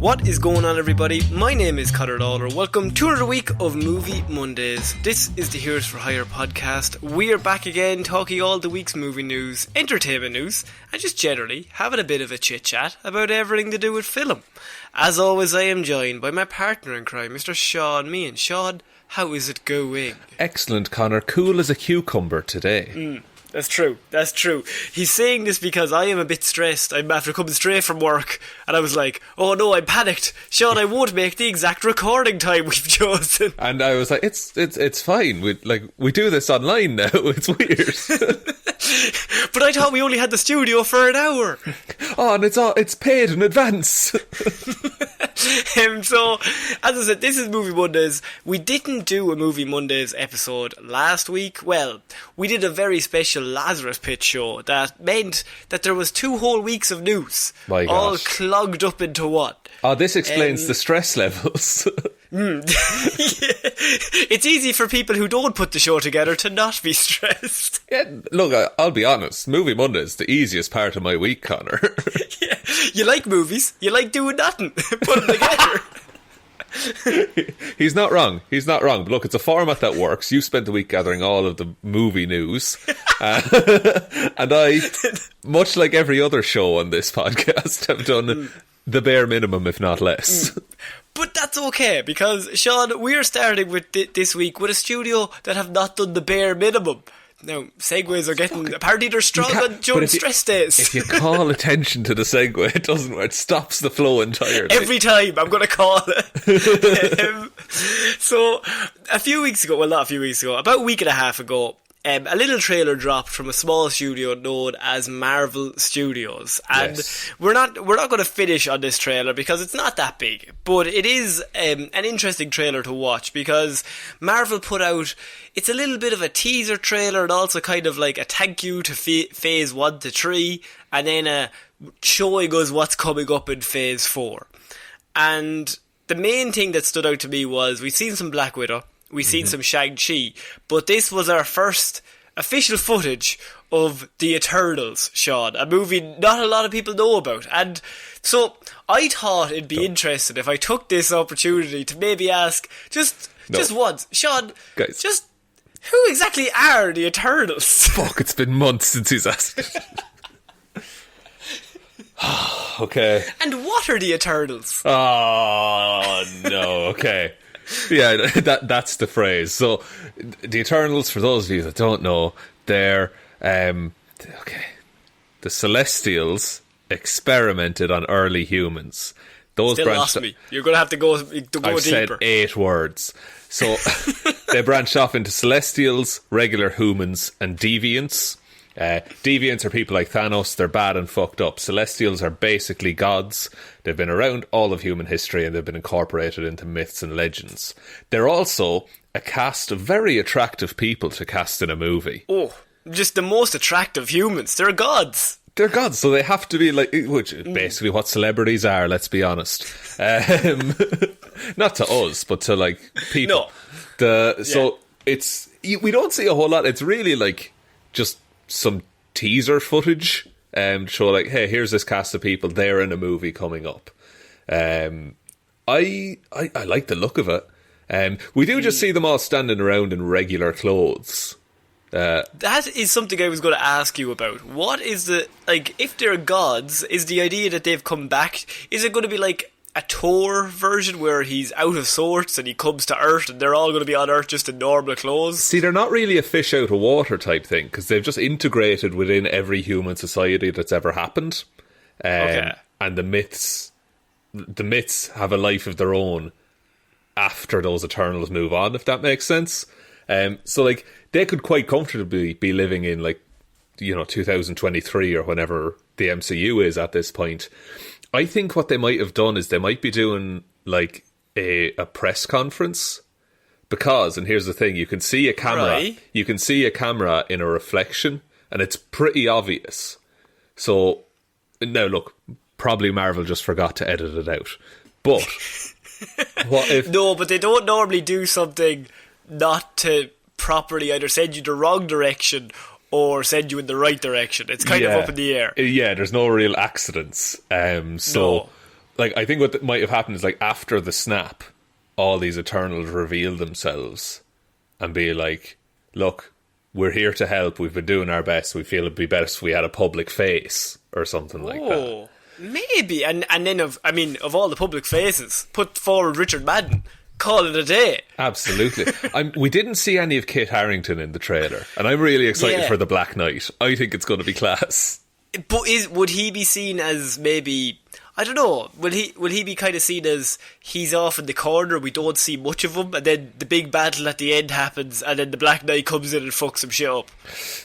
What is going on, everybody? My name is Ciara Lawler. Welcome to another week of Movie Mondays. This is the Heroes for Hire podcast. We are back again talking all the week's movie news, entertainment news, and just generally having a bit of a chit-chat about everything to do with film. As always, I am joined by my partner in crime, Mr. Shaun. Me and Shaun, how is it going? Excellent, Conor. Cool as a cucumber today. That's true. He's saying this because I am a bit stressed. I'm after coming straight from work, and I was like, oh no, I'm panicked. Shaun, I won't make the exact recording time we've chosen. And I was like, it's fine. We do this online now. It's weird. But I thought we only had the studio for an hour. Oh, and it's paid in advance. So, as I said, this is Movie Mondays. We didn't do a Movie Mondays episode last week. Well, we did a very special Lazarus Pit show that meant that there was 2 whole weeks of news, My all gosh. clogged up into one. Oh, this explains the stress levels. It's easy for people who don't put the show together to not be stressed. Yeah, look, I'll be honest. Movie Monday is the easiest part of my week, Conor. Yeah, you like movies, you like doing nothing. Put them together. He's not wrong. But look, it's a format that works. You spent the week gathering all of the movie news. And I, much like every other show on this podcast, have done the bare minimum, if not less. But that's okay, because, Shaun, we're starting with this week with a studio that have not done the bare minimum. Now, segues are getting... Apparently they're strong during stress days. If you call attention to the segue, it doesn't work. It stops the flow entirely. Every time I'm going to call it. So, a few weeks ago, well, not a few weeks ago, about a week and a half ago, a little trailer dropped from a small studio known as Marvel Studios, and Yes. we're not going to finish on this trailer because it's not that big, but it is an interesting trailer to watch because Marvel put out, it's a little bit of a teaser trailer and also kind of like a thank you to phase 1 to 3, and then showing us what's coming up in phase 4. And the main thing that stood out to me was we've seen some Black Widow, we've seen some Shang-Chi, but this was our first official footage of The Eternals, Shaun, a movie not a lot of people know about. And so I thought it'd be interesting if I took this opportunity to maybe ask just once, Shaun, Guys. just who exactly are the Eternals? Fuck, it's been months since he's asked. Okay. And what are the Eternals? Oh, no, okay. Yeah, that's the phrase. So, the Eternals, for those of you that don't know, they're, the Celestials experimented on early humans. Those Still lost me. You're going to have to go I've deeper. said 8 words. So, they branched off into Celestials, regular humans, and Deviants. Deviants are people like Thanos. They're bad and fucked up. Celestials are basically gods. They've been around all of human history and they've been incorporated into myths and legends. They're also a cast of very attractive people to cast in a movie. Oh, just the most attractive humans. They're gods. They're gods, so they have to be like, which is basically what celebrities are, let's be honest. Not to us, but to like people. No. So it's, we don't see a whole lot. It's really like just some teaser footage to show like, hey, here's this cast of people, they're in a movie coming up. I like the look of it. We do just see them all standing around in regular clothes. That is something I was going to ask you about. What is the, like, if they're gods, is the idea that they've come back, is it going to be like a Thor version where he's out of sorts and he comes to Earth and they're all going to be on Earth just in normal clothes? See, they're not really a fish out of water type thing because they've just integrated within every human society that's ever happened. And the myths have a life of their own after those Eternals move on, if that makes sense. So like they could quite comfortably be living in like, 2023 or whenever the MCU is at this point. I think what they might have done is they might be doing like a press conference because, and here's the thing, you can see a camera, Right. You can see a camera in a reflection and it's pretty obvious. So now look, probably Marvel just forgot to edit it out. But what if... No, but they don't normally do something not to properly either send you the wrong direction or send you in the right direction. It's kind of up in the air. Yeah, there's no real accidents. No. like, I think what might have happened is, like, after the snap, all these Eternals reveal themselves and be like, look, we're here to help, we've been doing our best, we feel it'd be best if we had a public face, or something like that. Maybe. And then, of all the public faces, put forward Richard Madden. Call it a day. Absolutely. We didn't see any of Kit Harington in the trailer, and I'm really excited for the Black Knight. I think it's going to be class. But would he be seen as maybe... I don't know. Will he be kind of seen as he's off in the corner, we don't see much of him, and then the big battle at the end happens, and then the Black Knight comes in and fucks some shit up?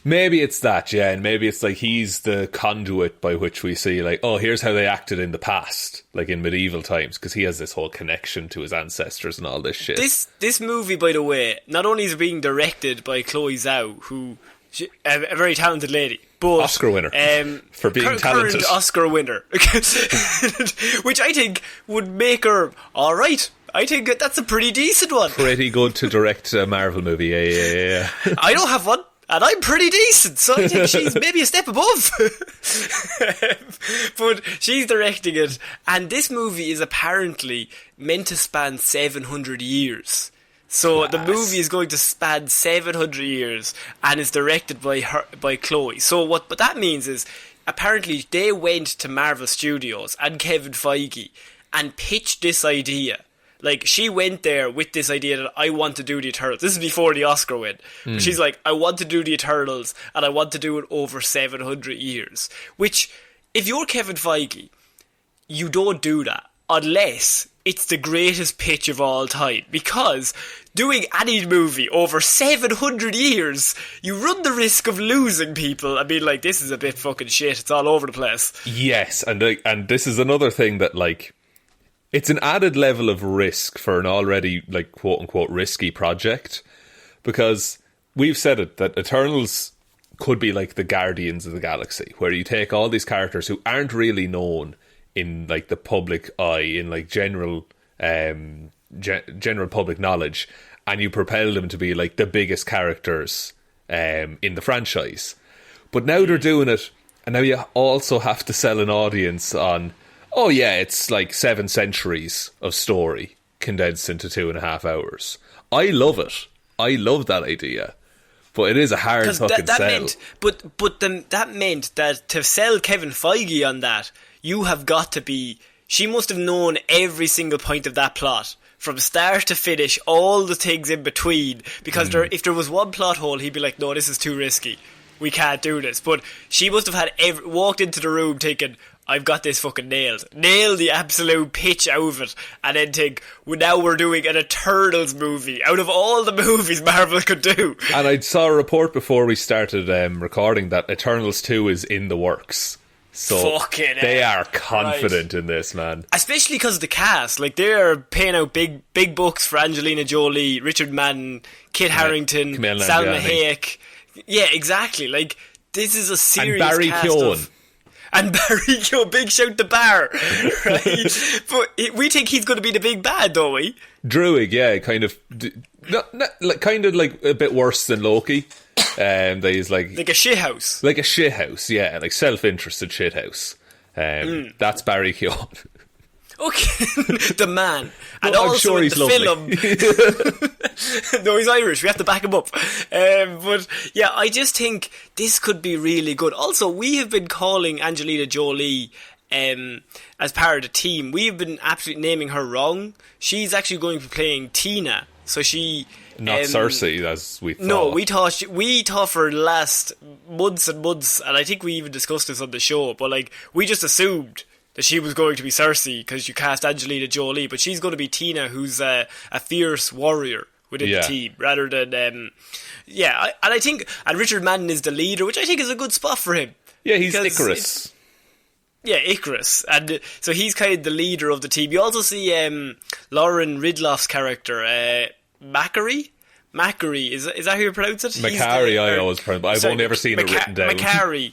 Maybe it's that, yeah, and maybe it's like he's the conduit by which we see, like, oh, here's how they acted in the past, like in medieval times, because he has this whole connection to his ancestors and all this shit. This movie, by the way, not only is being directed by Chloe Zhao, who... a very talented lady, but Oscar winner for being talented. Current Oscar winner, which I think would make her all right. I think that's a pretty decent one. Pretty good to direct a Marvel movie. Yeah. I don't have one, and I'm pretty decent, so I think she's maybe a step above. But she's directing it, and this movie is apparently meant to span 700 years. So the movie is going to span 700 years and is directed by Chloe. So what that means is apparently they went to Marvel Studios and Kevin Feige and pitched this idea. Like, she went there with this idea that I want to do the Eternals. This is before the Oscar win. She's like, I want to do the Eternals and I want to do it over 700 years. Which, if you're Kevin Feige, you don't do that unless it's the greatest pitch of all time, because doing any movie over 700 years, you run the risk of losing people and being like, this is a bit fucking shit, it's all over the place. Yes, and this is another thing that, like, it's an added level of risk for an already, like, quote-unquote risky project, because we've said it, that Eternals could be like the Guardians of the Galaxy, where you take all these characters who aren't really known in, like, the public eye, in, like, general public knowledge, and you propel them to be, like, the biggest characters in the franchise. But now they're doing it, and now you also have to sell an audience on, oh yeah, it's like 7 centuries of story condensed into 2.5 hours. I love it. I love that idea. But it is a hard fucking sell. That meant that to sell Kevin Feige on that, you have got to be... She must have known every single point of that plot, from start to finish, all the things in between, because if there was one plot hole, he'd be like, no, this is too risky, we can't do this. But she must have had walked into the room thinking, I've got this fucking nailed the absolute pitch out of it, and then think, well, now we're doing an Eternals movie out of all the movies Marvel could do. And I saw a report before we started recording that Eternals 2 is in the works. So they are confident in this, man. Especially because of the cast. Like, they're paying out big bucks for Angelina Jolie, Richard Madden, Kit Harington, Salma Hayek. Yeah, exactly. Like, this is a serious cast. And Barry Keoghan. And Barry Keoghan, big shout to Bar. Right? But we think he's going to be the big bad, don't we? Druig, yeah, kind of like a bit worse than Loki. That he's like a shithouse. Like a shithouse, yeah, like self-interested shithouse. That's Barry Keoghan. Okay, the man. And well, also I'm sure in he's the film. No, he's Irish. We have to back him up. But yeah, I just think this could be really good. Also, we have been calling Angelina Jolie as part of the team. We've been absolutely naming her wrong. She's actually going to be playing Tina. So she... Not Cersei, as we thought. No, we thought for the last months and months, and I think we even discussed this on the show, but like, we just assumed that she was going to be Cersei because you cast Angelina Jolie, but she's going to be Tina, who's a fierce warrior within the team, rather than... and I think... And Richard Madden is the leader, which I think is a good spot for him. Yeah, he's Icarus. Yeah, Icarus. And so he's kind of the leader of the team. You also see Lauren Ridloff's character... Macquarie, is that how you pronounce it? Macquarie, I always pronounce, but I've only ever seen it written down. Macquarie.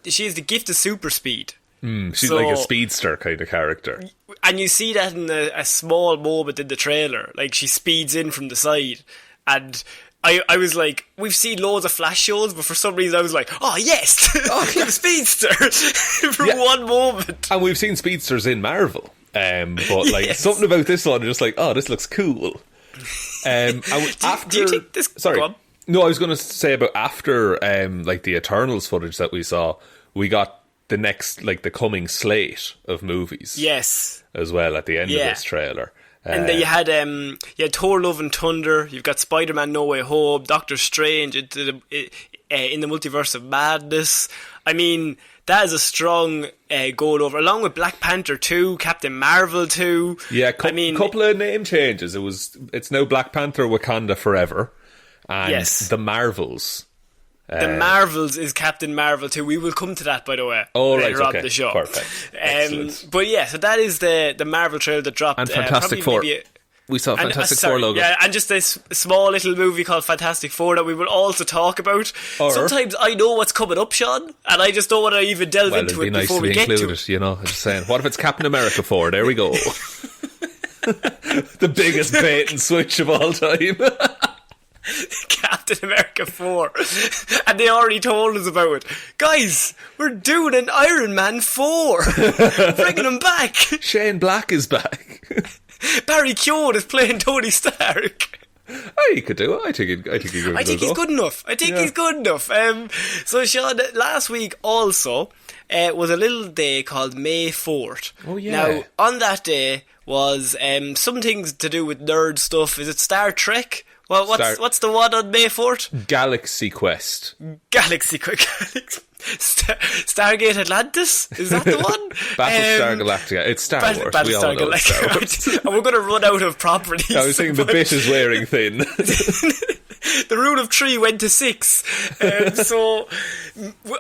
She has the gift of super speed. She's like a speedster kind of character. And you see that in a small moment in the trailer. Like, she speeds in from the side, and I was like, we've seen loads of Flash shows, but for some reason I was like, oh yes, the Speedster for one moment. And we've seen Speedsters in Marvel, but like something about this one, just like, oh, this looks cool. Do you think this? Sorry, go on. no, I was going to say about after like the Eternals footage that we saw, we got the next, like the coming slate of movies. Yes, as well at the end of this trailer. And then you had Thor: Love and Thunder. You've got Spider-Man: No Way Home, Doctor Strange in the Multiverse of Madness. I mean, that is a strong goal over, along with Black Panther 2, Captain Marvel 2. Yeah, couple of name changes. It's now Black Panther: Wakanda Forever, and the Marvels. The Marvels is Captain Marvel 2. We will come to that, by the way, later on the show. Perfect. Excellent. But yeah, so that is the Marvel trailer that dropped. And Fantastic Four. We saw Fantastic Four logo. Yeah, and just this small little movie called Fantastic Four that we will also talk about. Sometimes I know what's coming up, Shaun, and I just don't want to even delve into it before we get to it. You know, I'm just saying, what if it's Captain America 4? There we go. The biggest bait and switch of all time. Captain America 4. And they already told us about it. Guys, we're doing an Iron Man 4. Bringing him back. Shane Black is back. Barry Keoghan is playing Tony Stark. Oh, he could do it. I think he's good enough. He's good enough. So, Shaun, last week also was a little day called May 4th. Oh, yeah. Now, on that day was some things to do with nerd stuff. Is it Star Trek? Well, what's the one on May 4th? Galaxy Quest. Stargate Atlantis? Is that the one? Battlestar Galactica. It's Star Wars. We all know it's Star Wars. And we're going to run out of properties. I was thinking the bit is wearing thin. The rule of 3 went to 6. So,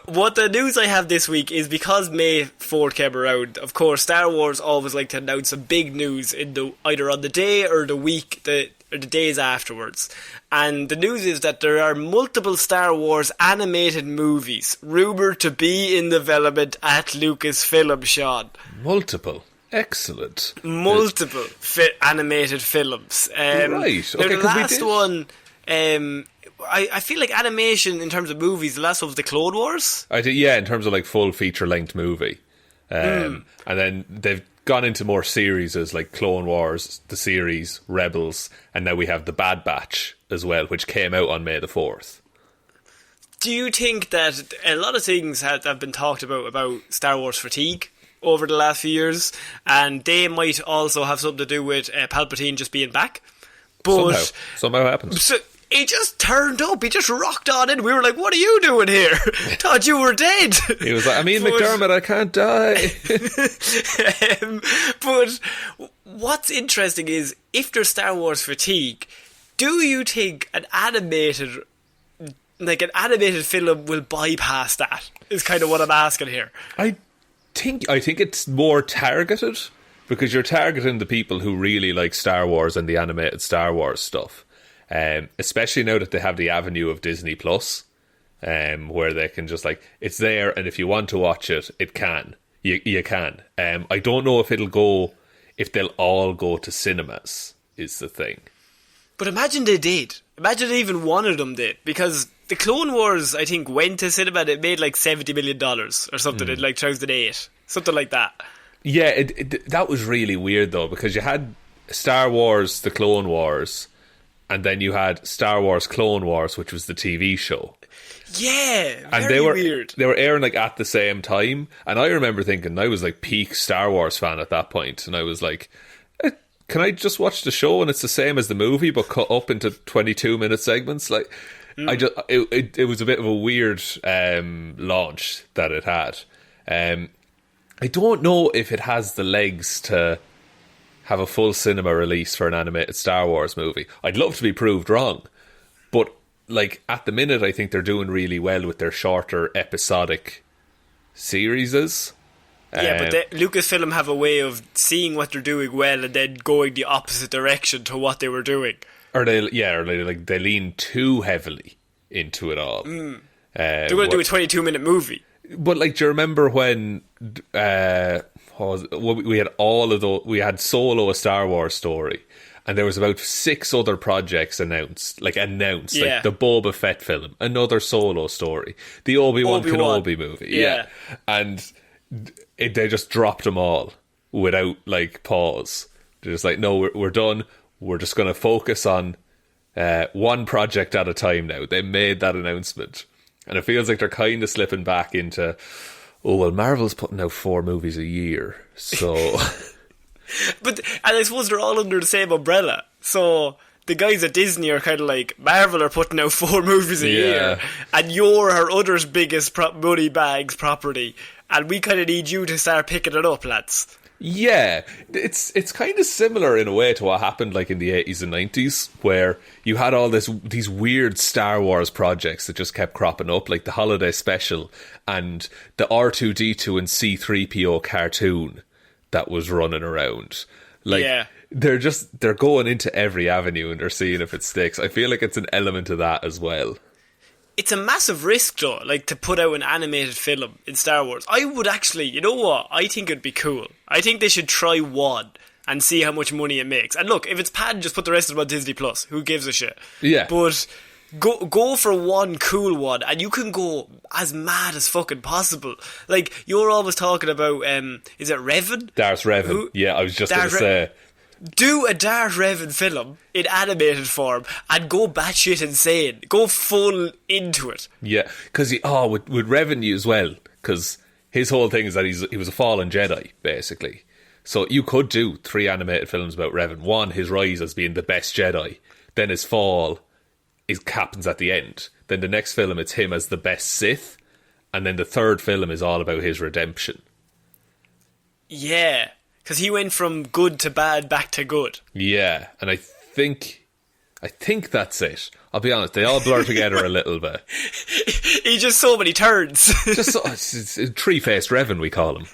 what the news I have this week is, because May 4th came around, of course, Star Wars always like to announce some big news either on the day or the week, or the days afterwards. And the news is that there are multiple Star Wars animated movies rumoured to be in development at Lucasfilm, Shaun. Multiple? Excellent. Multiple animated films. Right. Okay, the last one... I feel like animation in terms of movies, the last one was the Clone Wars. In terms of like full feature length movie. And then they've gone into more series as like Clone Wars, the series, Rebels, and now we have the Bad Batch as well, which came out on May the 4th. Do you think that a lot of things have been talked about Star Wars fatigue over the last few years, and they might also have something to do with Palpatine just being back? But somehow happened. So he just turned up. He just rocked on in. We were like, "What are you doing here?" Thought you were dead. He was like, "I mean, McDermott, I can't die." But what's interesting is, if there's Star Wars fatigue, do you think an animated film will bypass that? Is kind of what I'm asking here. I think it's more targeted, because you're targeting the people who really like Star Wars and the animated Star Wars stuff. Especially now that they have the avenue of Disney Plus, where they can just like, it's there, and if you want to watch it, it can. You can. I don't know if they'll all go to cinemas, is the thing. But imagine they did. Imagine even one of them did, because the Clone Wars, I think, went to cinema and it made like $70 million or something in like 2008, something like that. Yeah, that was really weird though, because you had Star Wars, the Clone Wars, and then you had Star Wars Clone Wars, which was the TV show. Yeah, and weird. They were airing like at the same time, and I remember thinking, I was like peak Star Wars fan at that point, and I was like, can I just watch the show and it's the same as the movie but cut up into 22-minute segments? Like, it was a bit of a weird launch that it had. I don't know if it has the legs to have a full cinema release for an animated Star Wars movie. I'd love to be proved wrong, but like at the minute I think they're doing really well with their shorter episodic series. Yeah, but Lucasfilm have a way of seeing what they're doing well and then going the opposite direction to what they were doing. Or they lean too heavily into it all. They're going to do a 22-minute movie. But like, do you remember when we had we had Solo, a Star Wars story, and there was about 6 other projects announced. Like the Boba Fett film, another Solo story, the Obi-Wan Kenobi movie, and they just dropped them all without like pause. They're just like, no, we're done. We're just going to focus on one project at a time now. They made that announcement, and it feels like they're kind of slipping back into, oh well, Marvel's putting out 4 movies a year, so. And I suppose they're all under the same umbrella. So the guys at Disney are kind of like, Marvel are putting out 4 movies a year, and you're our other's biggest money bags property, and we kind of need you to start picking it up, lads. Yeah, it's kind of similar in a way to what happened like in the 80s and 90s, where you had all these weird Star Wars projects that just kept cropping up, like the Holiday Special and the R2-D2 and C-3PO cartoon that was running around. Like, they're going into every avenue and they're seeing if it sticks. I feel like it's an element of that as well. It's a massive risk, though, like, to put out an animated film in Star Wars. I would actually, you know what? I think it'd be cool. I think they should try one and see how much money it makes. And look, if it's bad, just put the rest of them on Disney Plus. Who gives a shit? Yeah. But go for one cool one, and you can go as mad as fucking possible. Like, you're always talking about, is it Revan? Darth Revan. Yeah, I was just going to say. Do a Darth Revan film in animated form and go batshit insane. Go full into it. Yeah, because with Revan as well, because his whole thing is that he was a fallen Jedi, basically. So you could do 3 animated films about Revan. One, his rise as being the best Jedi. Then his fall happens at the end. Then the next film, it's him as the best Sith. And then the third film is all about his redemption. Yeah. Because he went from good to bad back to good. Yeah, and I think that's it. I'll be honest, they all blur together a little bit. He just so many turns. It's three-faced Revan, we call him.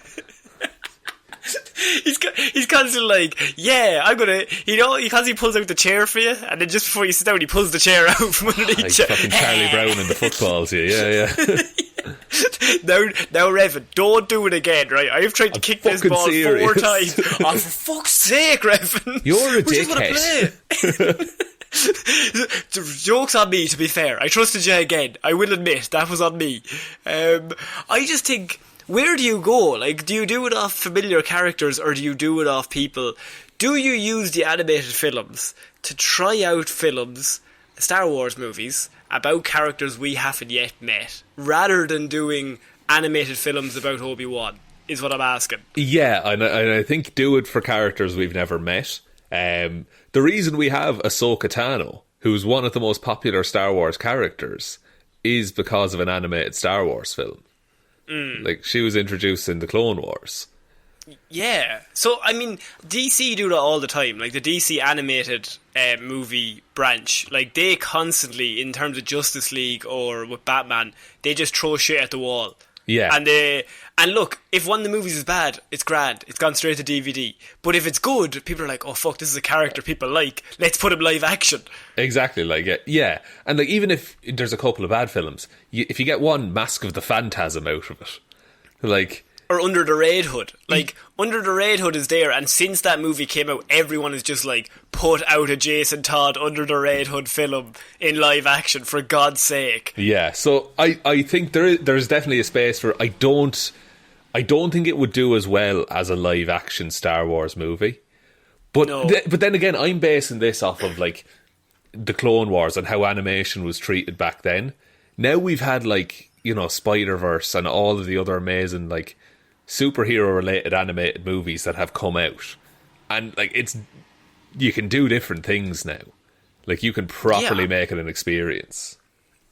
He's constantly like, yeah, I'm gonna, he constantly pulls out the chair for you, and then just before you sit down, he pulls the chair out from underneath like you. Fucking Charlie Brown in the footballs, yeah. Now, Revan, don't do it again, right? I've tried to kick this ball serious. 4 times. Oh, for fuck's sake, Revan! You're a dickhead. Joke's on me, to be fair. I trusted you again. I will admit, that was on me. I just think, where do you go? Like, do you do it off familiar characters, or do you do it off people? Do you use the animated films to try out films, Star Wars movies, about characters we haven't yet met, rather than doing animated films about Obi-Wan, is what I'm asking. Yeah, and I think do it for characters we've never met. The reason we have Ahsoka Tano, who's one of the most popular Star Wars characters, is because of an animated Star Wars film. Like, she was introduced in the Clone Wars. Yeah. So, I mean, DC do that all the time. Like, the DC animated movie branch, like, they constantly, in terms of Justice League or with Batman, they just throw shit at the wall. Yeah. And look, if one of the movies is bad, it's grand. It's gone straight to DVD. But if it's good, people are like, oh, fuck, this is a character people like. Let's put him live action. Exactly, like, yeah. And, like, even if there's a couple of bad films, if you get one Mask of the Phantasm out of it, like... Or Under the Red Hood. Like, Under the Red Hood is there, and since that movie came out, everyone is just like, put out a Jason Todd Under the Red Hood film in live action, for God's sake. Yeah, so I think there's definitely a space for... I don't think it would do as well as a live action Star Wars movie. But no. But then again, I'm basing this off of, like, the Clone Wars and how animation was treated back then. Now we've had, like, you know, Spider-Verse and all of the other amazing, like, superhero-related animated movies that have come out. And, like, you can do different things now. Like, you can properly make it an experience.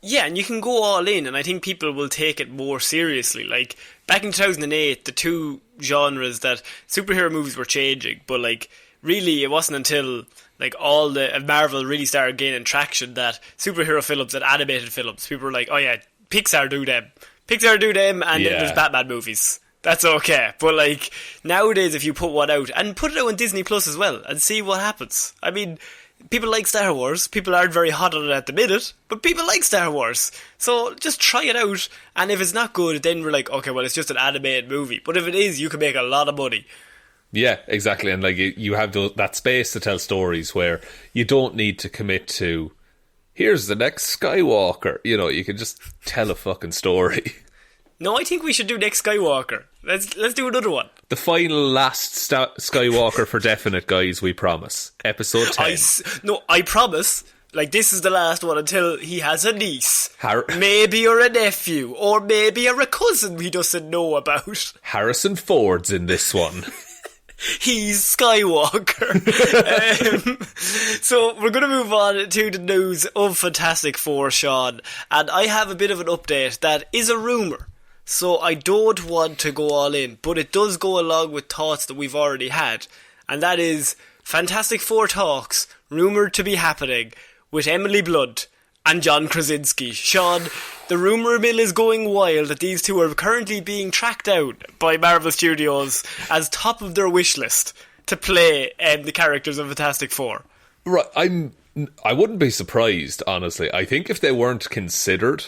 Yeah, and you can go all in, and I think people will take it more seriously. Like, back in 2008, the two genres that superhero movies were changing, but, like, really it wasn't until, like, all the Marvel really started gaining traction that superhero films and animated films, people were like, oh yeah, Pixar do them, and then there's Batman movies. That's okay. But, like, nowadays if you put one out, and put it out on Disney Plus as well, and see what happens. I mean, people like Star Wars. People aren't very hot on it at the minute, but people like Star Wars. So just try it out, and if it's not good, then we're like, okay, well, it's just an animated movie. But if it is, you can make a lot of money. Yeah, exactly. And like you have that space to tell stories where you don't need to commit to, here's the next Skywalker. You know, you can just tell a fucking story. No, I think we should do next Skywalker. Let's do another one. The final last Skywalker for definite, guys, we promise. Episode 10. I promise. Like, this is the last one until he has a niece. Maybe or a nephew. Or maybe a cousin he doesn't know about. Harrison Ford's in this one. He's Skywalker. So we're going to move on to the news of Fantastic Four, Shaun. And I have a bit of an update that is a rumour. So I don't want to go all in, but it does go along with thoughts that we've already had. And that is Fantastic Four talks, rumoured to be happening, with Emily Blunt and John Krasinski. Shaun, the rumour mill is going wild that these two are currently being tracked out by Marvel Studios as top of their wish list to play the characters of Fantastic Four. Right, I wouldn't be surprised, honestly. I think if they weren't considered,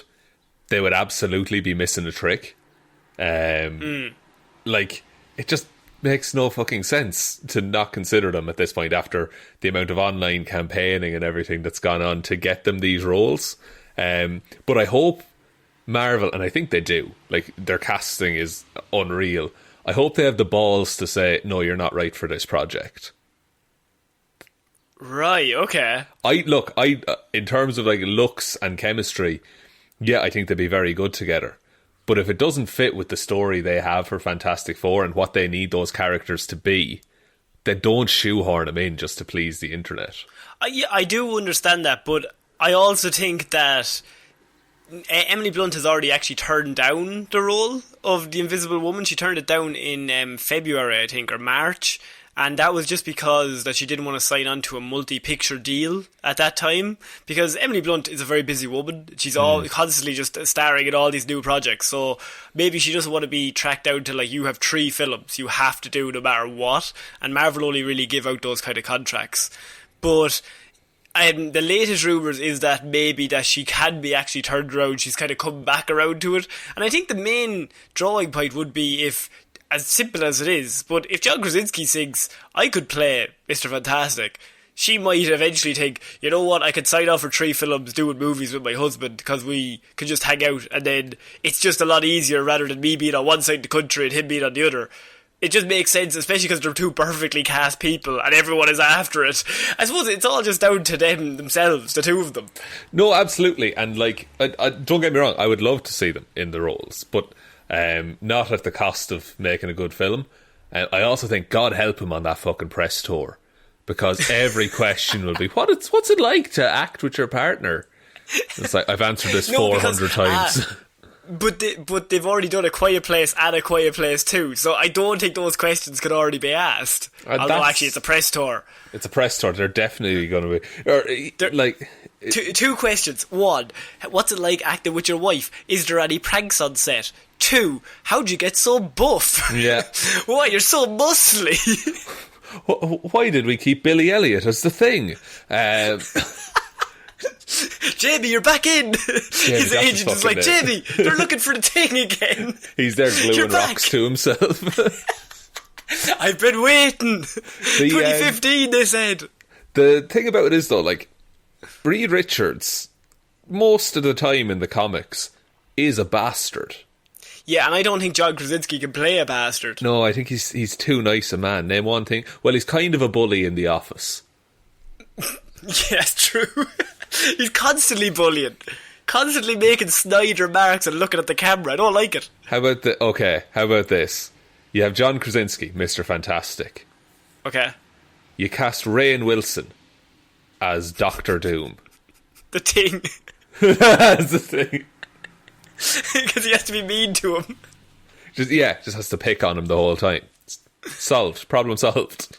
they would absolutely be missing a trick. Like, it just makes no fucking sense to not consider them at this point after the amount of online campaigning and everything that's gone on to get them these roles. But I hope Marvel, and I think they do, like, their casting is unreal. I hope they have the balls to say, no, you're not right for this project. Right, okay. I in terms of like looks and chemistry, yeah, I think they'd be very good together. But if it doesn't fit with the story they have for Fantastic Four and what they need those characters to be, they don't shoehorn them in just to please the internet. I do understand that, but I also think that Emily Blunt has already actually turned down the role of the Invisible Woman. She turned it down in February, I think, or March. And that was just because that she didn't want to sign on to a multi-picture deal at that time. Because Emily Blunt is a very busy woman. She's constantly just starring in all these new projects. So maybe she doesn't want to be tracked down to, like, you have 3 films you have to do no matter what. And Marvel only really give out those kind of contracts. But the latest rumours is that maybe that she can be actually turned around. She's kind of come back around to it. And I think the main drawing point would be if, as simple as it is, but if John Krasinski thinks, I could play Mr. Fantastic, she might eventually think, you know what, I could sign off for 3 films doing movies with my husband because we could just hang out, and then it's just a lot easier rather than me being on one side of the country and him being on the other. It just makes sense, especially because they're 2 perfectly cast people and everyone is after it. I suppose it's all just down to them themselves, the 2 of them. No, absolutely. And like, don't get me wrong, I would love to see them in the roles, but not at the cost of making a good film. I also think God help him on that fucking press tour, because every question will be, what's it like to act with your partner? It's like, I've answered this 400 times. But they've already done A Quiet Place and A Quiet Place 2, so I don't think those questions could already be asked. Although actually it's a press tour. It's a press tour. They're definitely going to be like 2 questions. 1, what's it like acting with your wife? Is there any pranks on set? 2, how'd you get so buff? Yeah. Why, you're so muscly. Why did we keep Billy Elliot as the Thing? Jamie, you're back in. His agent is like, Jamie, they're looking for the Thing again. He's there gluing rocks to himself. I've been waiting. 2015, they said. The thing about it is, though, like, Reed Richards, most of the time in the comics, is a bastard. Yeah, and I don't think John Krasinski can play a bastard. No, I think he's too nice a man. Name one thing. Well, he's kind of a bully in The Office. Yeah, it's true. He's constantly bullying. Constantly making snide remarks and looking at the camera. I don't like it. How about this? You have John Krasinski, Mr. Fantastic. Okay. You cast Rainn Wilson as Doctor Doom. The Thing. That's the Thing. Because he has to be mean to him. Just has to pick on him the whole time. Solved. Problem solved.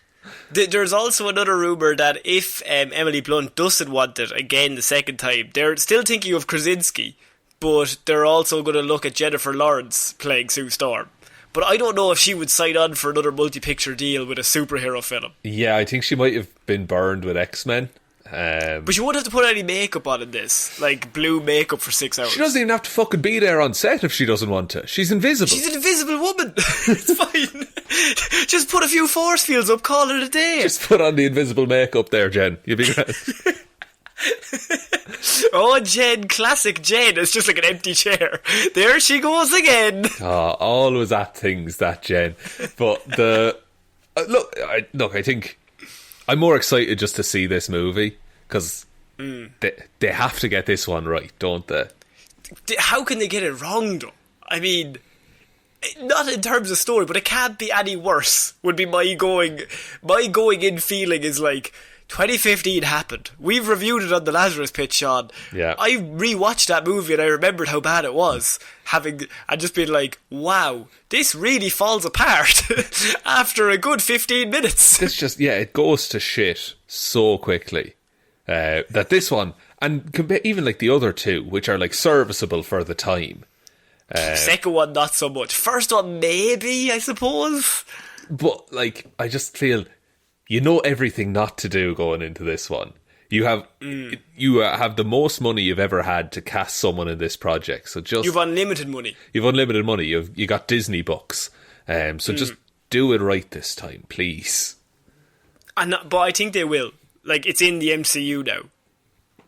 There's also another rumour that if Emily Blunt doesn't want it again the second time, they're still thinking of Krasinski, but they're also going to look at Jennifer Lawrence playing Sue Storm. But I don't know if she would sign on for another multi-picture deal with a superhero film. Yeah, I think she might have been burned with X-Men. But she won't have to put any makeup on in this. Like, blue makeup for 6 hours. She doesn't even have to fucking be there on set if she doesn't want to. She's invisible. She's an invisible woman. It's fine. Just put a few force fields up, call it a day. Just put on the invisible makeup there, Jen. You'll be grand. Oh, Jen, classic Jen. It's just like an empty chair. There she goes again. Oh, always at things, that Jen. But I think I'm more excited just to see this movie because they have to get this one right, don't they? How can they get it wrong, though? I mean, not in terms of story, but it can't be any worse. Would be my going in feeling is like 2015 happened. We've reviewed it on the Lazarus Pit, Shaun. Yeah. I rewatched that movie and I remembered how bad it was. And just been like, wow, this really falls apart after a good 15 minutes. This just, it goes to shit so quickly. That this one, and even like the other two, which are like serviceable for the time. Second one, not so much. First one, maybe, I suppose. But like, I just feel, you know everything not to do going into this one. You have the most money you've ever had to cast someone in this project. So just you've unlimited money. You got Disney bucks. So just do it right this time, please. But I think they will. Like, it's in the MCU now.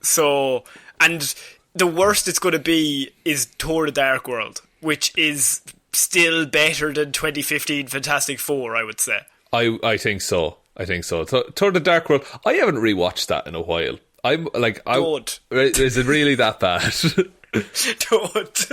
So, and the worst it's going to be is Thor: The Dark World, which is still better than 2015 Fantastic Four, I would say. I think so. Thor: The Dark World, I haven't rewatched that in a while. I'm like, don't. Is it really that bad? Don't.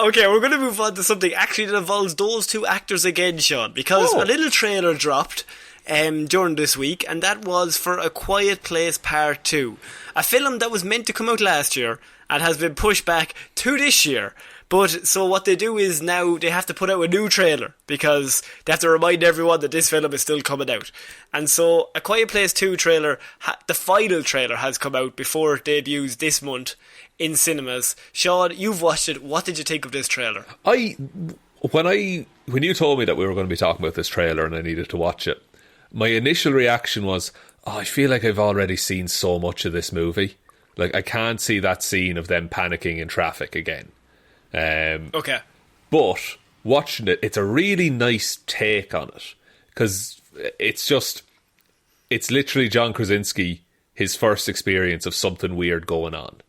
Okay, we're going to move on to something actually that involves those two actors again, Shaun, because a little trailer dropped during this week, and that was for A Quiet Place Part 2, a film that was meant to come out last year and has been pushed back to this year. But so what they do is now they have to put out a new trailer because they have to remind everyone that this film is still coming out. And so A Quiet Place 2 trailer, the final trailer has come out before it debuts this month in cinemas. Shaun, you've watched it. What did you think of this trailer? When you told me that we were going to be talking about this trailer and I needed to watch it, my initial reaction was, I feel like I've already seen so much of this movie. Like, I can't see that scene of them panicking in traffic again. Okay. But watching it, it's a really nice take on it. Because it's literally John Krasinski, his first experience of something weird going on.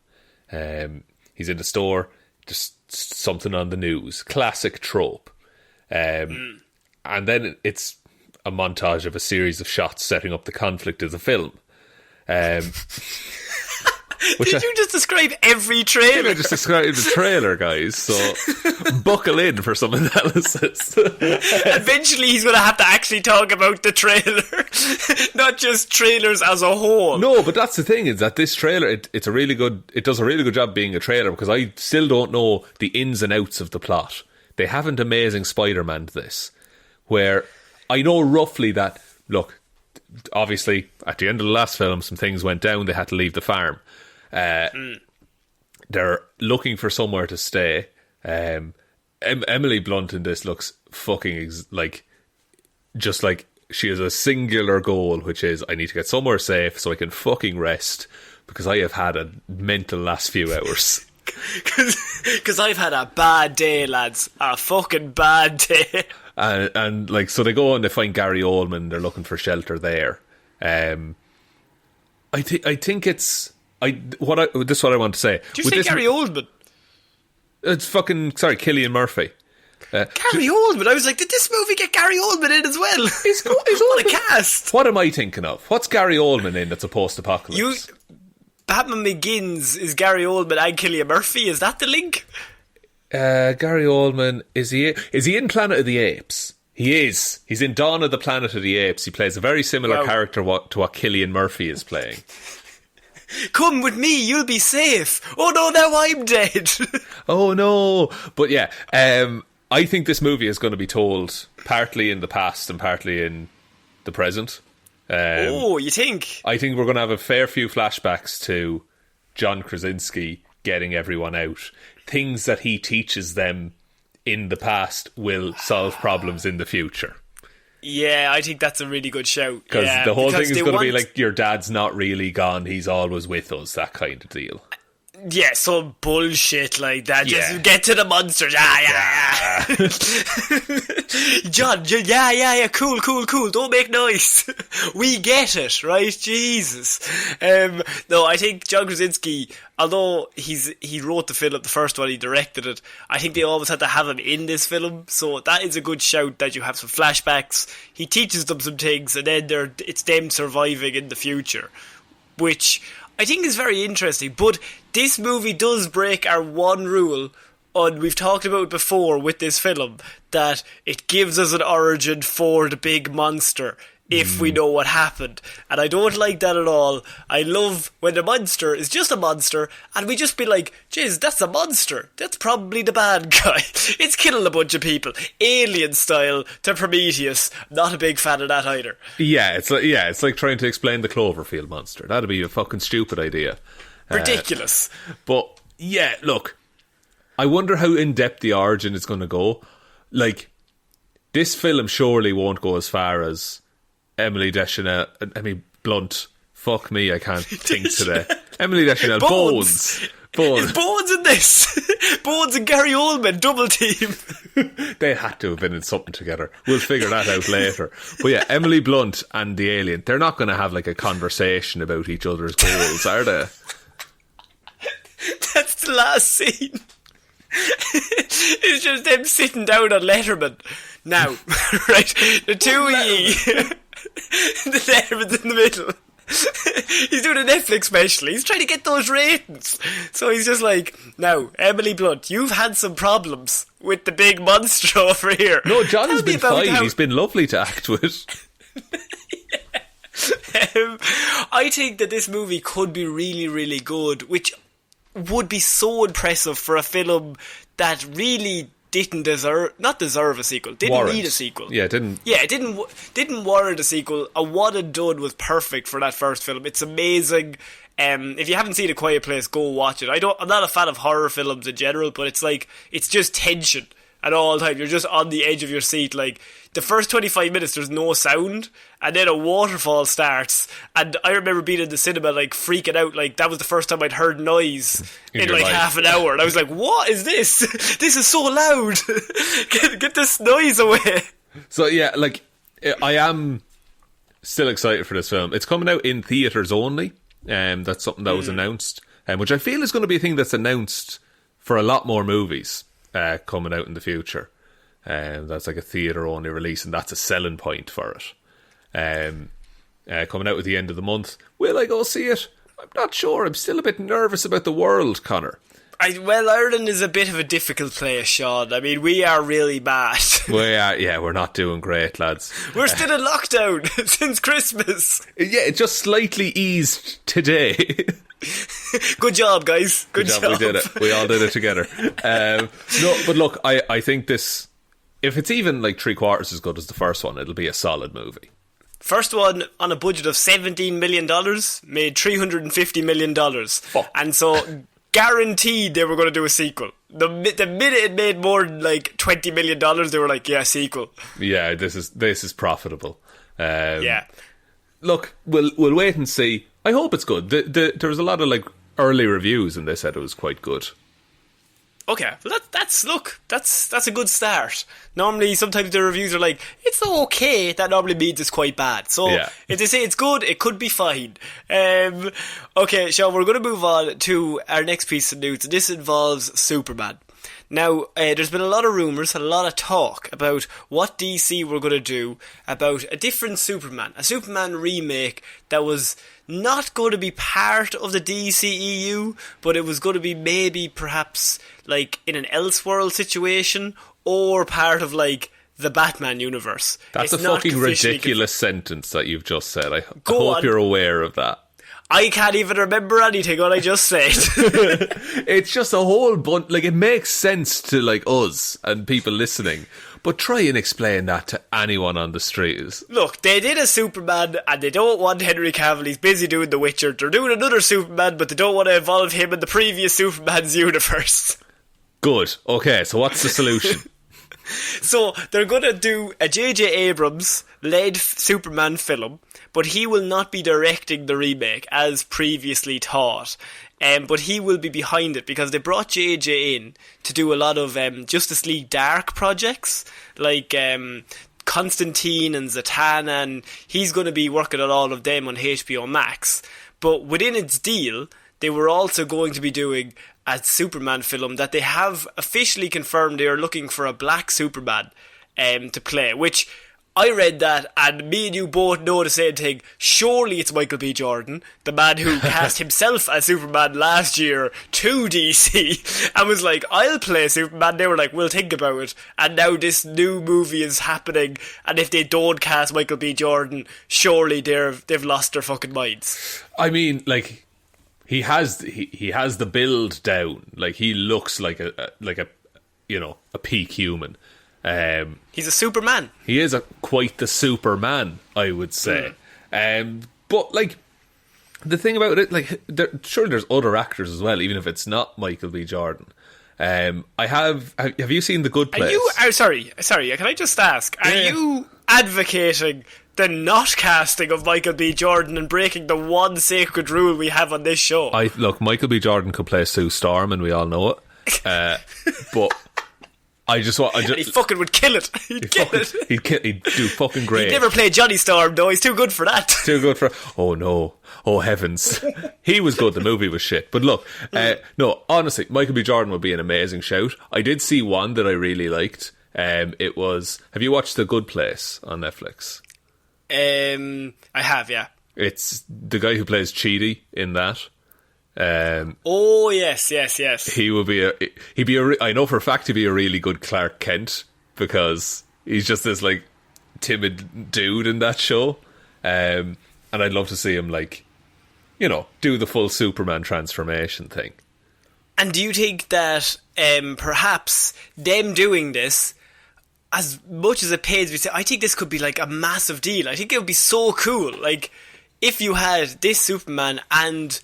He's in the store, just something on the news. Classic trope. And then it's a montage of a series of shots setting up the conflict of the film. Did you just describe every trailer? I just described the trailer, guys, so buckle in for some analysis. Eventually he's going to have to actually talk about the trailer, not just trailers as a whole. No, but that's the thing, is that this trailer, it does a really good job being a trailer, because I still don't know the ins and outs of the plot. They haven't Amazing Spider-Man this, where I know roughly that, look, obviously at the end of the last film some things went down, they had to leave the farm. They're looking for somewhere to stay. Emily Blunt in this looks fucking just like she has a singular goal, which is, I need to get somewhere safe so I can fucking rest, because I have had a mental last few hours. Because I've had a bad day, lads. A fucking bad day. And like, so they go and they find Gary Oldman. They're looking for shelter there. I think it's this is what I want to say. Do you say Gary Oldman? It's Cillian Murphy. Gary Oldman. I was like, did this movie get Gary Oldman in as well? What a cast! What am I thinking of? What's Gary Oldman in that's a post-apocalypse? Batman Begins is Gary Oldman and Cillian Murphy. Is that the link? Gary Oldman, is he in Planet of the Apes? He is. He's in Dawn of the Planet of the Apes. He plays a very similar character to what Cillian Murphy is playing. Come with me, you'll be safe. Oh no, now I'm dead. Oh no. But yeah, I think this movie is going to be told partly in the past and partly in the present. You think? I think we're going to have a fair few flashbacks to John Krasinski getting everyone out. Things that he teaches them in the past will solve problems in the future. Yeah, I think that's a really good shout. Because the whole thing is going to be like, your dad's not really gone, he's always with us, that kind of deal. Yeah, some bullshit like that. Just get to the monsters. Yeah. John, yeah. Cool. Don't make noise. We get it, right? Jesus. No, I think John Krasinski, although he wrote the film, the first one, he directed it, I think they always had to have him in this film. So that is a good shout that you have some flashbacks. He teaches them some things, and then it's them surviving in the future, which I think is very interesting. But this movie does break our one rule, and we've talked about it before with this film, that it gives us an origin for the big monster if we know what happened. And I don't like that at all. I love when the monster is just a monster and we just be like, jeez, that's a monster. That's probably the bad guy. It's killing a bunch of people. Alien style to Prometheus. Not a big fan of that either. Yeah, it's like trying to explain the Cloverfield monster. That'd be a fucking stupid idea. Ridiculous. But yeah, look, I wonder how in-depth the origin is going to go. Like, this film surely won't go as far as Emily Deschanel, Blunt. Fuck me, I can't think today. Emily Deschanel, Bones. Is Bones in this? Bones and Gary Oldman, double team. They had to have been in something together. We'll figure that out later. But yeah, Emily Blunt and the alien, they're not going to have like a conversation about each other's goals, are they? That's the last scene. It's just them sitting down on Letterman. Now, right, the two the Letterman's in the middle. He's doing a Netflix special. He's trying to get those ratings. So he's just like, now, Emily Blunt, you've had some problems with the big monster over here. No, Johnny's been fine. He's been lovely to act with. I think that this movie could be really, really good, which would be so impressive for a film that really didn't not deserve a sequel, didn't need a sequel. Yeah, it didn't warrant a sequel. A one and done was perfect for that first film. It's amazing. If you haven't seen A Quiet Place, go watch it. I'm not a fan of horror films in general, but it's just tension at all time. You're just on the edge of your seat. Like, the first 25 minutes there's no sound, and then a waterfall starts, and I remember being in the cinema like freaking out. Like, that was the first time I'd heard noise in like half an hour, and I was like, what is this? This is so loud. Get this noise away. So yeah, like, I am still excited for this film. It's coming out in theatres only. That's something that was announced, which I feel is going to be a thing that's announced for a lot more movies coming out in the future. That's like a theatre only release, and that's a selling point for it. Coming out at the end of the month. Will I go see it? I'm not sure. I'm still a bit nervous about the world, Conor. Ireland is a bit of a difficult place, Shaun. I mean, we are really bad. We're not doing great, lads. We're still in lockdown since Christmas. Yeah, it just slightly eased today. Good job, guys. Good job. We did it. We all did it together. No, but look, I think this, if it's even like 3/4 as good as the first one, it'll be a solid movie. First one on a budget of $17 million made $350 million. Fuck. And so guaranteed they were going to do a sequel. The minute it made more than like $20 million, they were like, yeah, sequel. Yeah, this is profitable. Yeah. Look, we'll wait and see. I hope it's good. There was a lot of like early reviews and they said it was quite good. Okay, well that's a good start. Normally, sometimes the reviews are like, it's okay. That normally means it's quite bad. So if they say it's good, it could be fine. Okay, Shaun, we're going to move on to our next piece of news. This involves Superman. Now, there's been a lot of rumours, a lot of talk about what DC were going to do about a different Superman. A Superman remake that was not going to be part of the DCEU, but it was going to be maybe perhaps like in an Elseworld situation or part of like the Batman universe. That's a fucking ridiculous sentence that you've just said. I hope you're aware of that. I can't even remember anything what I just said. It's just a whole bunch. Like, it makes sense to like us and people listening, but try and explain that to anyone on the street. Look, they did a Superman and they don't want Henry Cavill. He's busy doing The Witcher. They're doing another Superman, but they don't want to involve him in the previous Superman's universe. Good. Okay, so what's the solution? So they're going to do a J.J. Abrams-led Superman film, but he will not be directing the remake as previously thought. but he will be behind it because they brought JJ in to do a lot of Justice League Dark projects, like Constantine and Zatanna, and he's going to be working on all of them on HBO Max. But within its deal, they were also going to be doing a Superman film that they have officially confirmed they are looking for a black Superman to play, which I read that, and me and you both know the same thing. Surely it's Michael B. Jordan, the man who cast himself as Superman last year to DC, and was like, I'll play Superman. They were like, we'll think about it. And now this new movie is happening, and if they don't cast Michael B. Jordan, surely they've lost their fucking minds. I mean, like, he has the build down. Like, he looks like a peak human. He's a Superman. He is quite the Superman, I would say. But like, the thing about it, like, surely there's other actors as well, even if it's not Michael B. Jordan. Have you seen The Good Place? Sorry, can I just ask, are you advocating the not casting of Michael B. Jordan and breaking the one sacred rule we have on this show? Look, Michael B. Jordan could play Sue Storm, and we all know it. But I just want. And he fucking would kill it. He'd do fucking great. He'd never play Johnny Storm, though. He's too good for that. Too good for. Oh no! Oh heavens! He was good. The movie was shit. But look, no, honestly, Michael B. Jordan would be an amazing shout. I did see one that I really liked. It was. Have you watched The Good Place on Netflix? I have, yeah. It's the guy who plays Chidi in that. Oh yes. He would be I know for a fact he'd be a really good Clarke Kent, because he's just this like timid dude in that show, and I'd love to see him, like, you know, do the full Superman transformation thing. And do you think that perhaps them doing this, as much as it pains me to say, I think this could be like a massive deal. I think it would be so cool, like, if you had this Superman and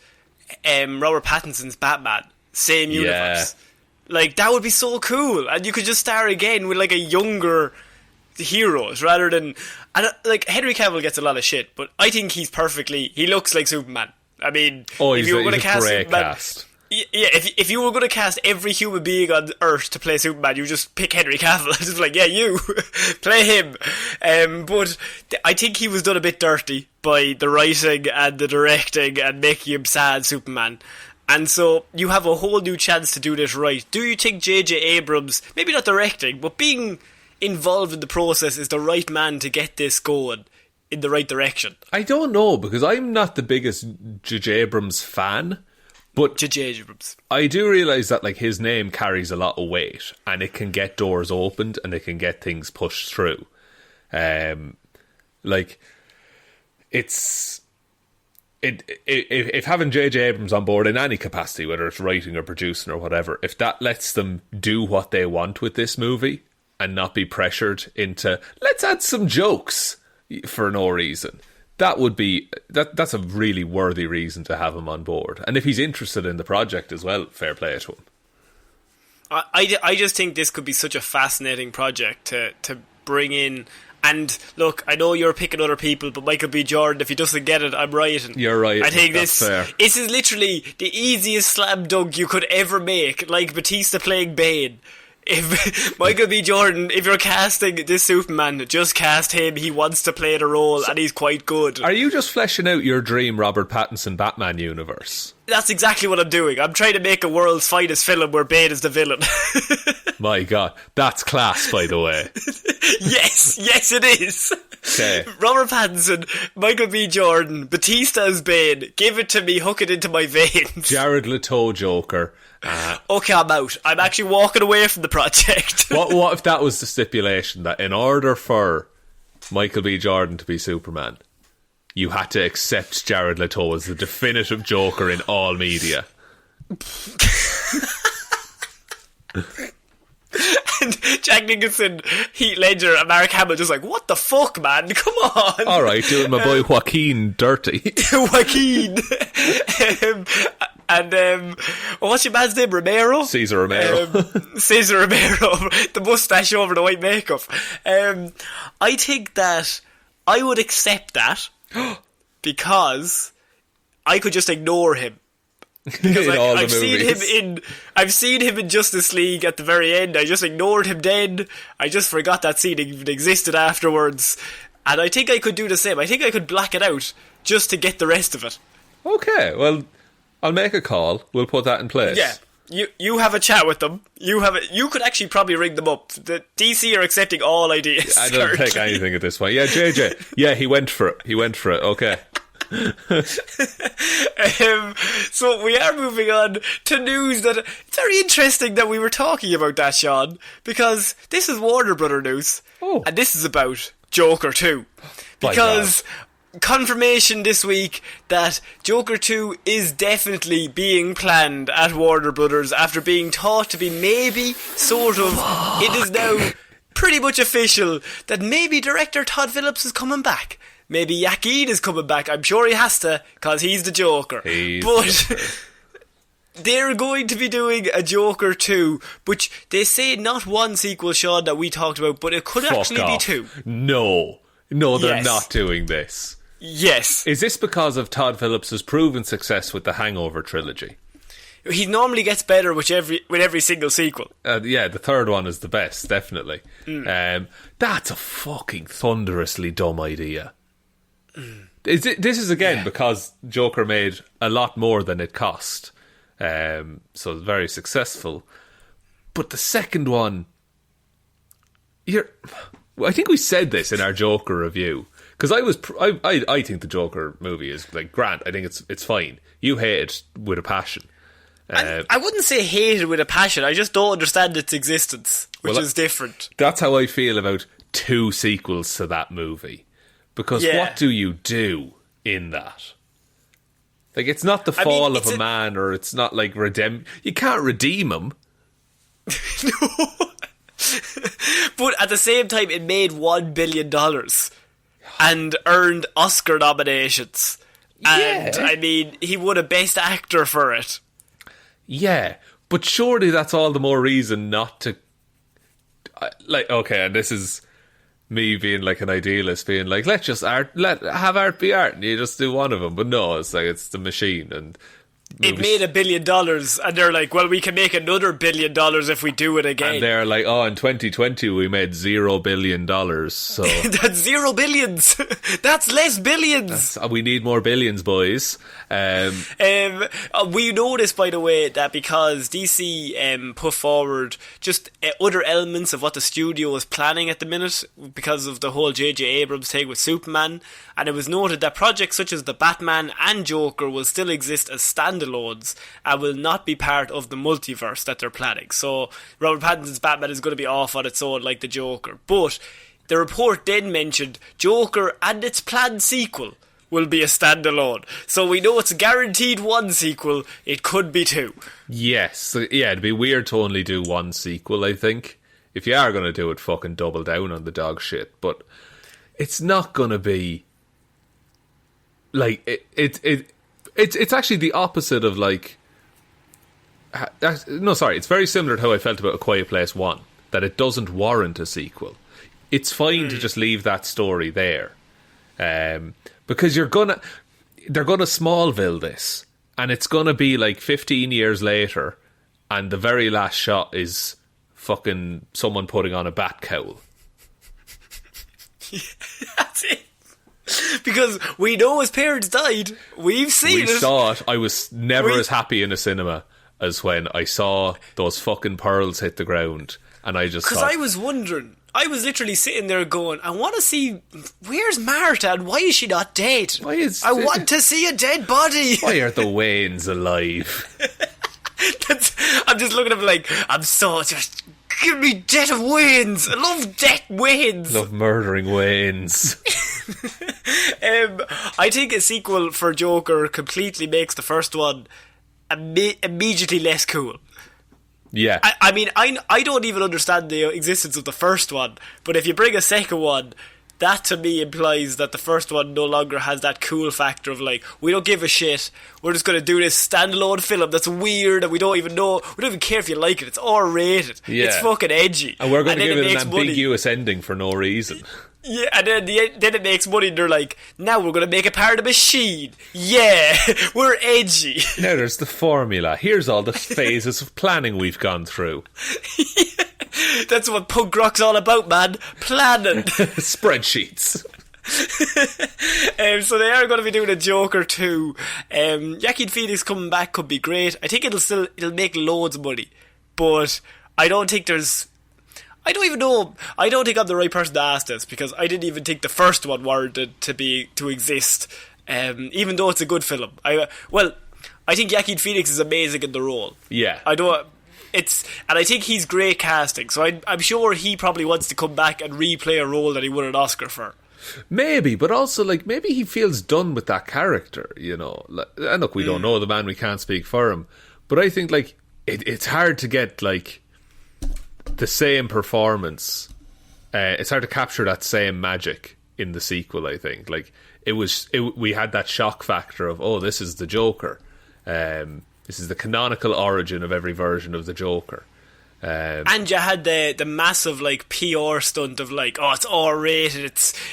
Robert Pattinson's Batman, same universe. Like, that would be so cool, and you could just start again with like a younger heroes rather than. And like, Henry Cavill gets a lot of shit, but I think he looks like Superman. I mean, if you were going to cast Superman, cast. Yeah, if you were going to cast every human being on Earth to play Superman, you just pick Henry Cavill. Just like, yeah, you play him. But I think he was done a bit dirty by the writing and the directing and making him sad Superman. And so you have a whole new chance to do this right. Do you think J.J. Abrams, maybe not directing, but being involved in the process, is the right man to get this going in the right direction? I don't know, because I'm not the biggest J.J. Abrams fan. But J.J. Abrams, I do realise that, like, his name carries a lot of weight, and it can get doors opened and it can get things pushed through. Like, if having J.J. Abrams on board in any capacity, whether it's writing or producing or whatever, if that lets them do what they want with this movie and not be pressured into, let's add some jokes for no reason, that would be that's a really worthy reason to have him on board. And if he's interested in the project as well, fair play to him. I just think this could be such a fascinating project to bring in. And look, I know you're picking other people, but Michael B. Jordan, if he doesn't get it, I'm rioting. You're right. I think this is literally the easiest slam dunk you could ever make, like Batista playing Bane. If Michael B. Jordan, if you're casting this Superman, just cast him. He wants to play the role, and he's quite good. Are you just fleshing out your dream Robert Pattinson Batman universe? That's exactly what I'm doing. I'm trying to make a world's finest film where Bane is the villain. My God, that's class, by the way. Yes it is. Okay. Robert Pattinson, Michael B. Jordan, Batista as Bane. Give it to me, hook it into my veins. Jared Leto Joker. Okay, I'm out. I'm actually walking away from the project. What if that was the stipulation, that in order for Michael B. Jordan to be Superman, you had to accept Jared Leto as the definitive Joker in all media? And Jack Nicholson, Heath Ledger, and Mark Hamill just like, what the fuck, man? Come on. Alright, doing my boy Joaquin dirty. Joaquin. And what's your man's name? Romero? Cesar Romero. Cesar Romero. The moustache over the white makeup. I think that I would accept that because I could just ignore him Because I've seen him in Justice League at the very end. I just ignored him then. I just forgot that scene even existed afterwards. And I think I could do the same. I think I could black it out just to get the rest of it. Okay, well, I'll make a call. We'll put that in place. Yeah. You have a chat with them. You could actually probably ring them up. The DC are accepting all ideas. I don't take anything at this point. Yeah, JJ. Yeah, he went for it. Okay. So we are moving on to news that it's very interesting that we were talking about that, Shaun, because this is Warner Brother news, and this is about Joker 2. Because confirmation this week that Joker 2 is definitely being planned at Warner Brothers after being thought to be maybe, sort of. It is now pretty much official that maybe director Todd Phillips is coming back. Maybe Yakin is coming back. I'm sure he has to, because he's the Joker. They're going to be doing a Joker 2, which they say not one sequel, Shaun, that we talked about, but it could actually be 2. No, they're not doing this. Yes. Is this because of Todd Phillips' proven success with the Hangover trilogy? He normally gets better with every single sequel. Yeah, the third one is the best, definitely. That's a fucking thunderously dumb idea. This is again because Joker made a lot more than it cost, so it's very successful. But the second one, I think we said this in our Joker review, because I think the Joker movie is like grand. I think it's fine. You hate it with a passion. I wouldn't say hate it with a passion. I just don't understand its existence, which is different. That's how I feel about 2 sequels to that movie. Because what do you do in that? Like, it's not the fall of a man, or it's not like you can't redeem him. No. But at the same time, it made $1 billion and earned Oscar nominations. And, I mean, he won a Best Actor for it. Yeah, but surely that's all the more reason not to... okay, and this is... me being like an idealist, being like, let have art be art, and you just do one of them. But no, it's like, it's the machine, and it made $1 billion, and they're like, well, we can make another $1 billion if we do it again. And they're like, in 2020 we made $0 billion, so that's 0 billions. That's less billions. We need more billions, boys. We know this, by the way, that because DC put forward just other elements of what the studio was planning at the minute because of the whole J.J. Abrams thing with Superman, and it was noted that projects such as the Batman and Joker will still exist as standalones and will not be part of the multiverse that they're planning. So Robert Pattinson's Batman is going to be off on its own like the Joker. But the report then mentioned Joker and its planned sequel will be a standalone. So we know it's guaranteed 1 sequel. It could be 2. Yes. Yeah, it'd be weird to only do 1 sequel, I think. If you are going to do it, fucking double down on the dog shit. But it's not going to be... like, it's actually the opposite of, like... No, sorry, it's very similar to how I felt about A Quiet Place 1. That it doesn't warrant a sequel. It's fine to just leave that story there. Because they're gonna Smallville this, and it's gonna be like 15 years later, and the very last shot is fucking someone putting on a bat cowl. That's it. Because we know his parents died. We've seen it. We saw it. I was never as happy in a cinema as when I saw those fucking pearls hit the ground, and I just because I was wondering. I was literally sitting there going, I want to see, where's Martha and why is she not dead? I want to see a dead body. Why are the Waynes alive? I'm just looking at him like, just give me Death of Waynes. I love Death Waynes. Love murdering Waynes. I think a sequel for Joker completely makes the first one immediately less cool. Yeah. I mean, I don't even understand the existence of the first one, but if you bring a second one, that to me implies that the first one no longer has that cool factor of like, we don't give a shit, we're just going to do this standalone film that's weird and we don't even care if you like it, it's R-rated, it's fucking edgy, and we're going to give it an ambiguous ending for no reason. Yeah, and then it makes money and they're like, now we're going to make a part of machine. Yeah, we're edgy. Now there's the formula. Here's all the phases of planning we've gone through. Yeah, that's what punk rock's all about, man. Planning. Spreadsheets. So they are going to be doing a Joker 2. Joaquin Phoenix coming back could be great. I think it'll make loads of money. But I don't think I don't even know. I don't think I'm the right person to ask this because I didn't even think the first one warranted to exist. Even though it's a good film. I think Joaquin Phoenix is amazing in the role. Yeah. And I think he's great casting. So I'm sure he probably wants to come back and replay a role that he won an Oscar for. Maybe, but also like maybe he feels done with that character. You know, and look, we don't know the man. We can't speak for him. But I think like it's hard to get like the same performance. It's hard to capture that same magic in the sequel. I think like we had that shock factor of, oh, this is the Joker. This is the canonical origin of every version of the Joker. And you had the massive like PR stunt of like, oh, it's R-rated,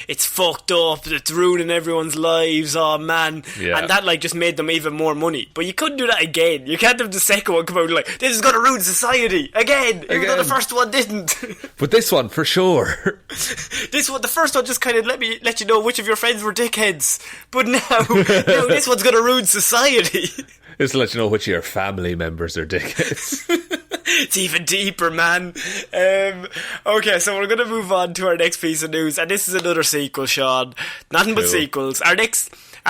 it's fucked up, it's ruining everyone's lives, oh man. Yeah. And that like just made them even more money. But you couldn't do that again. You can't have the second one come out like, this is going to ruin society again, even though the first one didn't. But this one for sure. The first one just kind of let you know which of your friends were dickheads. But now this one's going to ruin society. Just to let you know which of your family members are dickheads. It's even deeper, man. Okay, so we're going to move on to our next piece of news, and this is another sequel, Shaun. Nothing but sequels. Our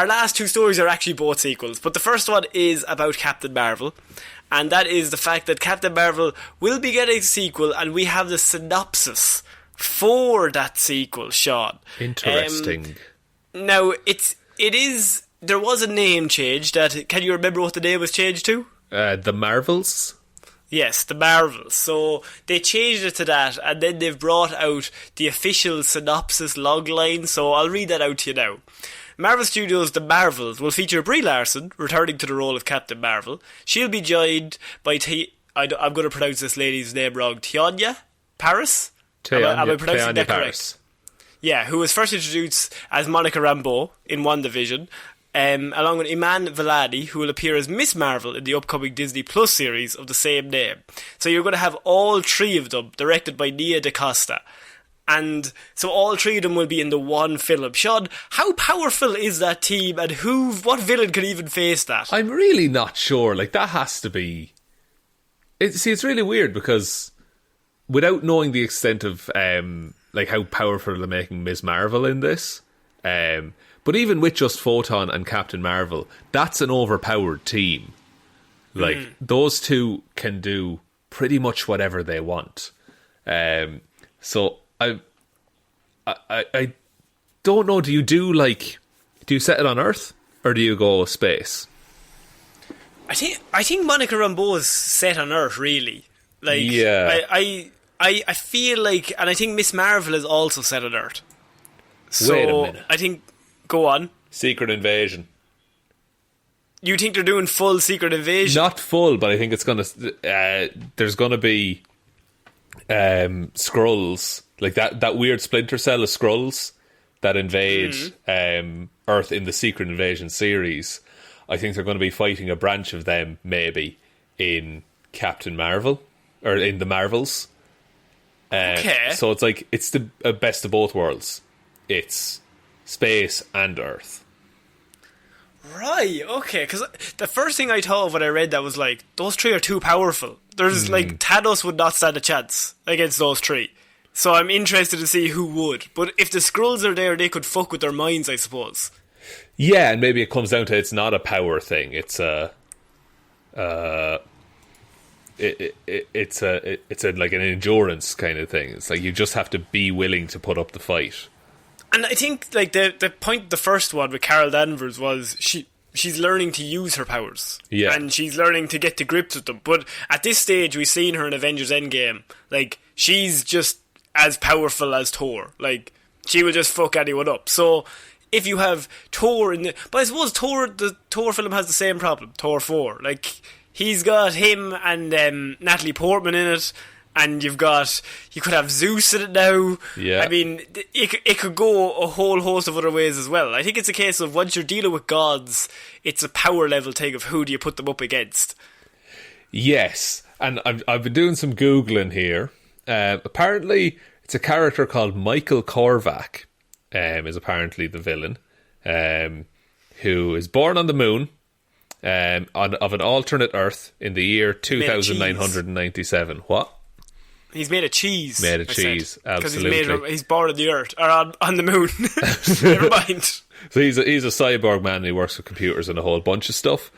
last two stories are actually both sequels, but the first one is about Captain Marvel, and that is the fact that Captain Marvel will be getting a sequel, and we have the synopsis for that sequel, Shaun. Interesting. Now, there was a name change. Can you remember what the name was changed to? The Marvels? Yes, the Marvels. So they changed it to that, and then they've brought out the official synopsis logline, so I'll read that out to you now. Marvel Studios' The Marvels will feature Brie Larson, returning to the role of Captain Marvel. She'll be joined by I'm going to pronounce this lady's name wrong, Teyonah Parris? Am I pronouncing that correct? Yeah, who was first introduced as Monica Rambeau in WandaVision, along with Iman Vellani, who will appear as Miss Marvel in the upcoming Disney Plus series of the same name. So you're going to have all three of them directed by Nia DaCosta. And so all three of them will be in the one film. Shaun, how powerful is that team, and what villain can even face that? I'm really not sure. Like, that has to be... it's really weird, because without knowing the extent of like how powerful they're making Ms. Marvel in this... but even with just Photon and Captain Marvel, that's an overpowered team. Like, those two can do pretty much whatever they want. So I don't know. Do you set it on Earth, or do you go space? I think Monica Rambeau is set on Earth, really. Like, yeah. I feel like, and I think Miss Marvel is also set on Earth. So wait a minute. I think. Go on. Secret Invasion. You think they're doing full Secret Invasion? Not full, but I think it's gonna. There's gonna be Skrulls, like that weird splinter cell of Skrulls that invade Earth in the Secret Invasion series. I think they're going to be fighting a branch of them, maybe in Captain Marvel or in the Marvels. Okay. So it's like it's the best of both worlds. It's space and Earth. Right, okay, because the first thing I thought of when I read that was like, those three are too powerful. There's like, Thanos would not stand a chance against those three. So I'm interested to see who would. But if the Skrulls are there, they could fuck with their minds, I suppose. Yeah, and maybe it comes down to it's not a power thing. It's a it's like an endurance kind of thing. It's like you just have to be willing to put up the fight. And I think like the point the first one with Carol Danvers was she's learning to use her powers. Yeah. And she's learning to get to grips with them. But at this stage we've seen her in Avengers Endgame. Like, she's just as powerful as Thor. Like, she will just fuck anyone up. So if you have Thor but I suppose the Thor film has the same problem. Thor 4, like he's got him and Natalie Portman in it. And you could have Zeus in it now. Yeah. I mean, it could go a whole host of other ways as well. I think it's a case of once you're dealing with gods, it's a power level thing of who do you put them up against. Yes, and I've been doing some Googling here. Apparently, it's a character called Michael Korvac, is apparently the villain, who is born on the moon, of an alternate Earth in the year 2997. What? He's made of cheese. Made of cheese, absolutely. Because he's born on the Earth, or on the moon. Never mind. So he's a cyborg man, and he works with computers and a whole bunch of stuff.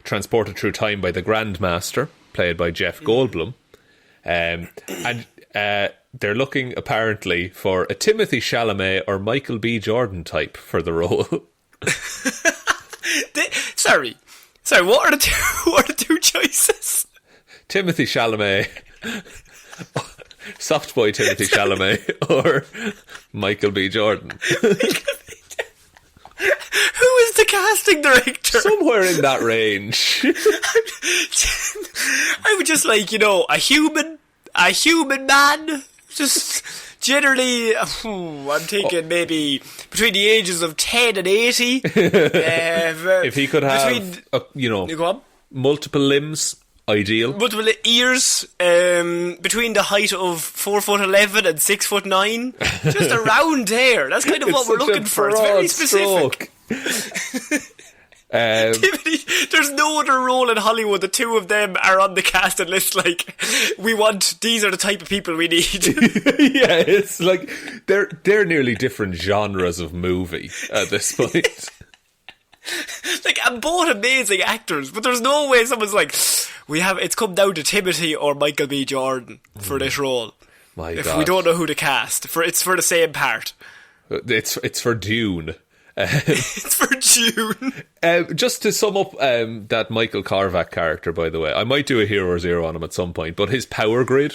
Transported through time by the Grandmaster, played by Jeff Goldblum. And they're looking, apparently, for a Timothy Chalamet or Michael B. Jordan type for the role. Sorry, what are the two choices? Timothy Chalamet, soft boy Timothy Chalamet, or Michael B. Jordan. Who is the casting director? Somewhere in that range. I would just like, a human man. Just generally, I'm thinking maybe between the ages of 10 and 80. If he could have, multiple limbs. Ideal. Multiple ears, between the height of 4'11" and 6'9", just around there. That's kind of what we're looking for. It's very specific. There's no other role in Hollywood. The two of them are on the casting list. Like, these are the type of people we need. Yeah, it's like they're nearly different genres of movie at this point. Like, I'm both amazing actors, but there's no way someone's like, it's come down to Timothy or Michael B. Jordan for this role. My if God. we don't know who to cast, it's for the same part. It's for Dune. It's for June. Just to sum up that Michael Korvac character, by the way, I might do a Hero or Zero on him at some point, but his power grid,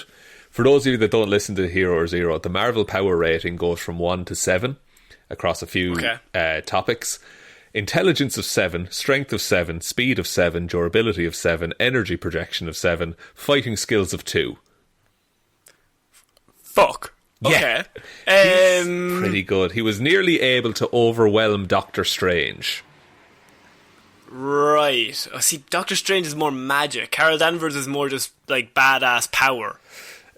for those of you that don't listen to Hero or Zero, the Marvel power rating goes from 1 to 7 across a few topics. Intelligence of 7, strength of 7, speed of 7, durability of 7, energy projection of 7, fighting skills of 2. Fuck. Yeah. Okay. He's pretty good. He was nearly able to overwhelm Doctor Strange. Right. Oh, see, Doctor Strange is more magic. Carol Danvers is more just like badass power.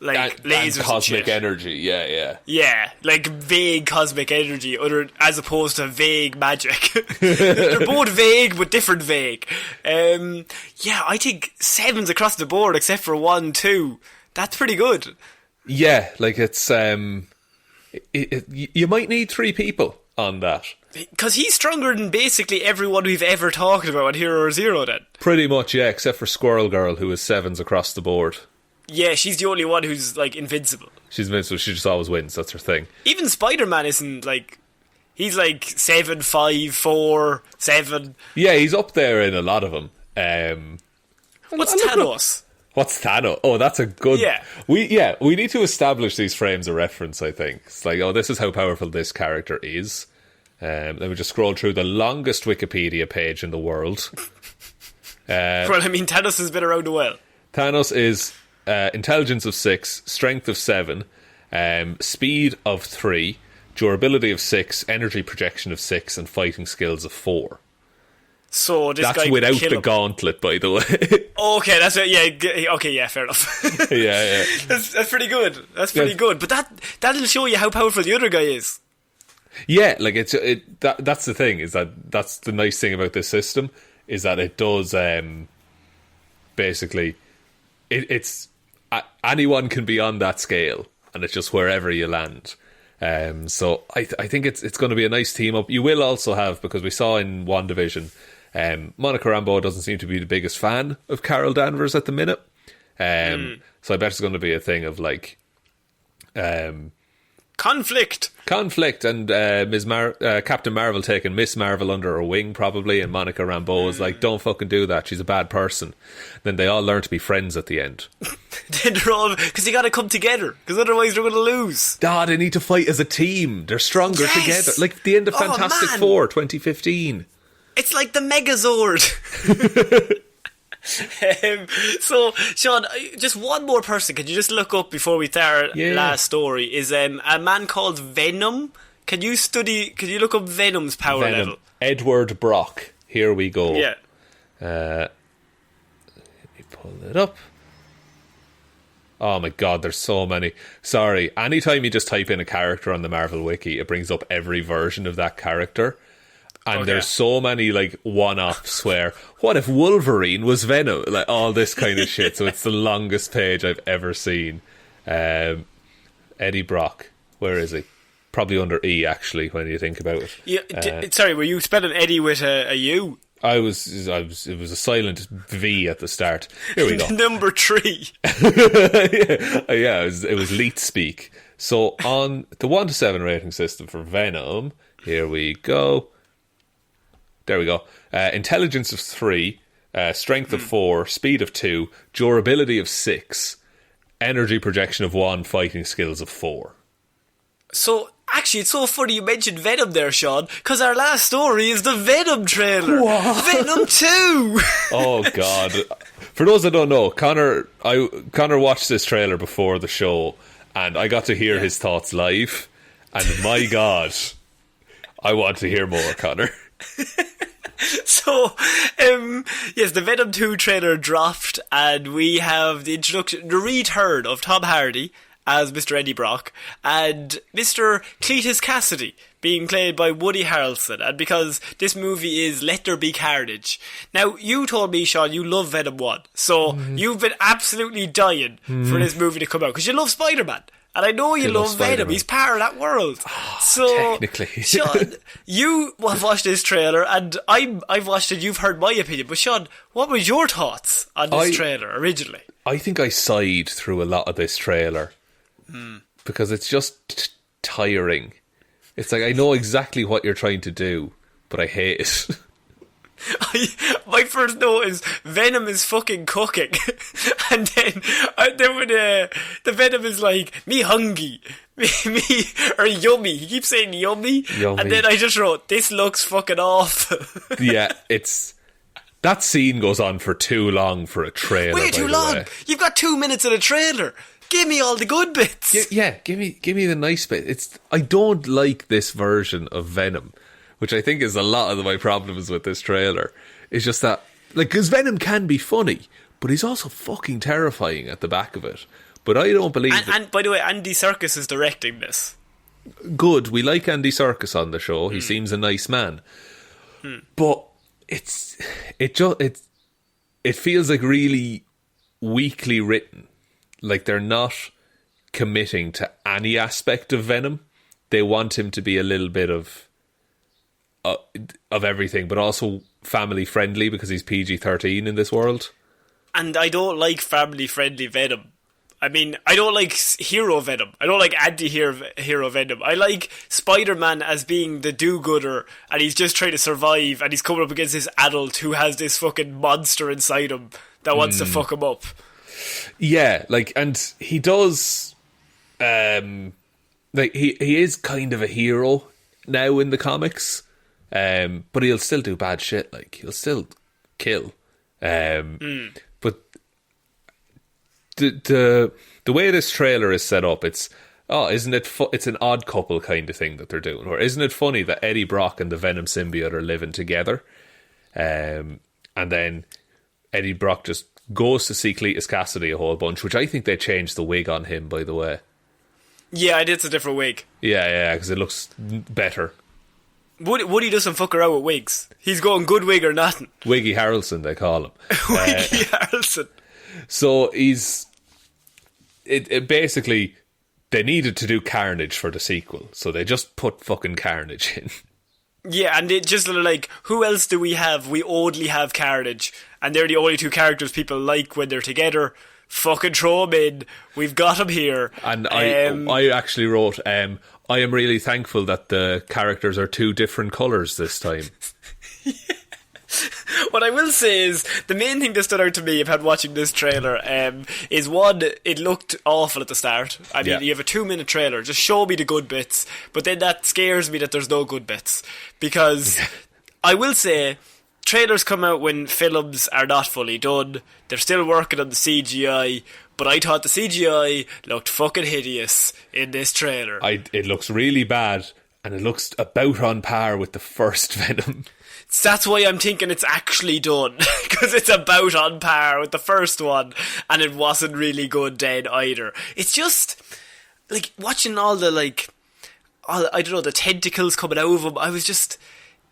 Like lasers and cosmic shit. energy, yeah. Yeah, like vague cosmic energy, as opposed to vague magic. They're both vague, but different vague. I think 7's across the board, except for 1, 2. That's pretty good. Yeah, like it's you might need 3 people on that. Because he's stronger than basically everyone we've ever talked about on Hero or Zero then. Pretty much, yeah, except for Squirrel Girl, who is 7's across the board. Yeah, she's the only one who's, like, invincible. She's invincible, she just always wins, that's her thing. Even Spider-Man isn't, like... He's, like, 7, 5, 4, 7... Yeah, he's up there in a lot of them. What's Thanos? What's Thanos? Oh, that's a good... Yeah. We need to establish these frames of reference, I think. It's like, this is how powerful this character is. Let me just scroll through the longest Wikipedia page in the world. Well, I mean, Thanos has been around a while. Thanos is... intelligence of 6, strength of 7, speed of 3, durability of 6, energy projection of 6, and fighting skills of 4. So this that's guy without kill the him. Gauntlet, by the way. Okay, that's it. Yeah, okay, yeah, fair enough. yeah. That's pretty good. That's pretty good. But that'll show you how powerful the other guy is. Yeah, like that's the thing, is that's the nice thing about this system, is that it does basically it's anyone can be on that scale, and it's just wherever you land. So I think it's going to be a nice team up. You will also have, because we saw in WandaVision, Monica Rambeau doesn't seem to be the biggest fan of Carol Danvers at the minute. So I bet it's going to be a thing of like, Conflict, and Captain Marvel taking Miss Marvel under her wing, probably, and Monica Rambeau is like, don't fucking do that, she's a bad person. Then they all learn to be friends at the end. Then they're all, because they got to come together, because otherwise they're going to lose. They need to fight as a team. They're stronger together. Like the end of Fantastic Four 2015. It's like the Megazord. So, Shaun, just one more person. Could you just look up before we start our last story? Is a man called Venom. Can you look up Venom's power level? Edward Brock. Here we go. Yeah. Let me pull it up. Oh my god, there's so many. Sorry, anytime you just type in a character on the Marvel Wiki, it brings up every version of that character. And there's so many, like, one-offs where, what if Wolverine was Venom? Like, all this kind of shit. So it's the longest page I've ever seen. Eddie Brock. Where is he? Probably under E, actually, when you think about it. Yeah, sorry, were you spelling Eddie with a U? It was a silent V at the start. Here we go. Number 3. Yeah, it was Leet speak. So on the 1 to 7 rating system for Venom, here we go. There we go. Intelligence of 3, strength of 4, speed of 2, durability of 6, energy projection of 1, fighting skills of 4. So, actually, it's so funny you mentioned Venom there, Shaun, because our last story is the Venom trailer. What? Venom 2! Oh, God. For those that don't know, Conor watched this trailer before the show, and I got to hear his thoughts live, and my God, I want to hear more, Conor. So, yes, the Venom 2 trailer dropped, and we have the return of Tom Hardy as Mr. Eddie Brock, and Mr. Cletus Cassidy being played by Woody Harrelson, and because this movie is Let There Be Carnage. Now, you told me, Shaun, you love Venom 1, so you've been absolutely dying for this movie to come out, because you love Spider-Man. And I know you love Venom. He's part of that world. So, technically. Shaun, you have watched this trailer, and I've watched it. You've heard my opinion. But Shaun, what were your thoughts on this trailer originally? I think I sighed through a lot of this trailer because it's just tiring. It's like, I know exactly what you're trying to do, but I hate it. My first note is Venom is fucking cooking. And then when the Venom is like, me hungry, me or yummy. He keeps saying yummy. And then I just wrote, this looks fucking awful. Yeah, that scene goes on for too long for a trailer. Way too long. You've got 2 minutes in a trailer. Give me all the good bits. Yeah, give me the nice bit. I don't like this version of Venom, which I think is a lot of my problems with this trailer. It's just that, like, because Venom can be funny, but he's also fucking terrifying at the back of it. But I don't believe and by the way, Andy Serkis is directing this. Good, we like Andy Serkis on the show. He seems a nice man. But it feels like really weakly written. Like they're not committing to any aspect of Venom. They want him to be a little bit of everything, but also family friendly because he's PG-13 in this world. And I don't like family friendly Venom. I mean, I don't like hero Venom. I don't like anti-hero Venom. I like Spider-Man as being the do-gooder, and he's just trying to survive, and he's coming up against this adult who has this fucking monster inside him that wants to fuck him up. Yeah, like, and he does, like, he is kind of a hero now in the comics, but he'll still do bad shit, like, he'll still kill. But the way this trailer is set up, it's isn't it it's an odd couple kind of thing that they're doing, or isn't it funny that Eddie Brock and the Venom symbiote are living together, and then Eddie Brock just goes to see Cletus Cassidy a whole bunch, which I think they changed the wig on him, by the way. Yeah, it's a different wig. Yeah, because it looks better. Woody doesn't fuck around with wigs. He's going good wig or nothing. Wiggy Harrelson, they call him. Wiggy Harrelson. So it basically, they needed to do Carnage for the sequel, so they just put fucking Carnage in. Yeah, and it just like, who else do we have? We only have Carnage, and they're the only two characters people like when they're together. fucking throw him in. We've got him here. And I actually wrote, I am really thankful that the characters are 2 different colours this time. What I will say is, the main thing that stood out to me about watching this trailer is, one, it looked awful at the start. I mean, you have a 2-minute trailer, just show me the good bits, but then that scares me that there's no good bits. Because I will say, trailers come out when films are not fully done, they're still working on the CGI, but I thought the CGI looked fucking hideous in this trailer. It looks really bad, and it looks about on par with the first Venom. That's why I'm thinking it's actually done, because it's about on par with the first one, and it wasn't really good then either. It's just, like, watching all the, like, I don't know, the tentacles coming out of him, I was just,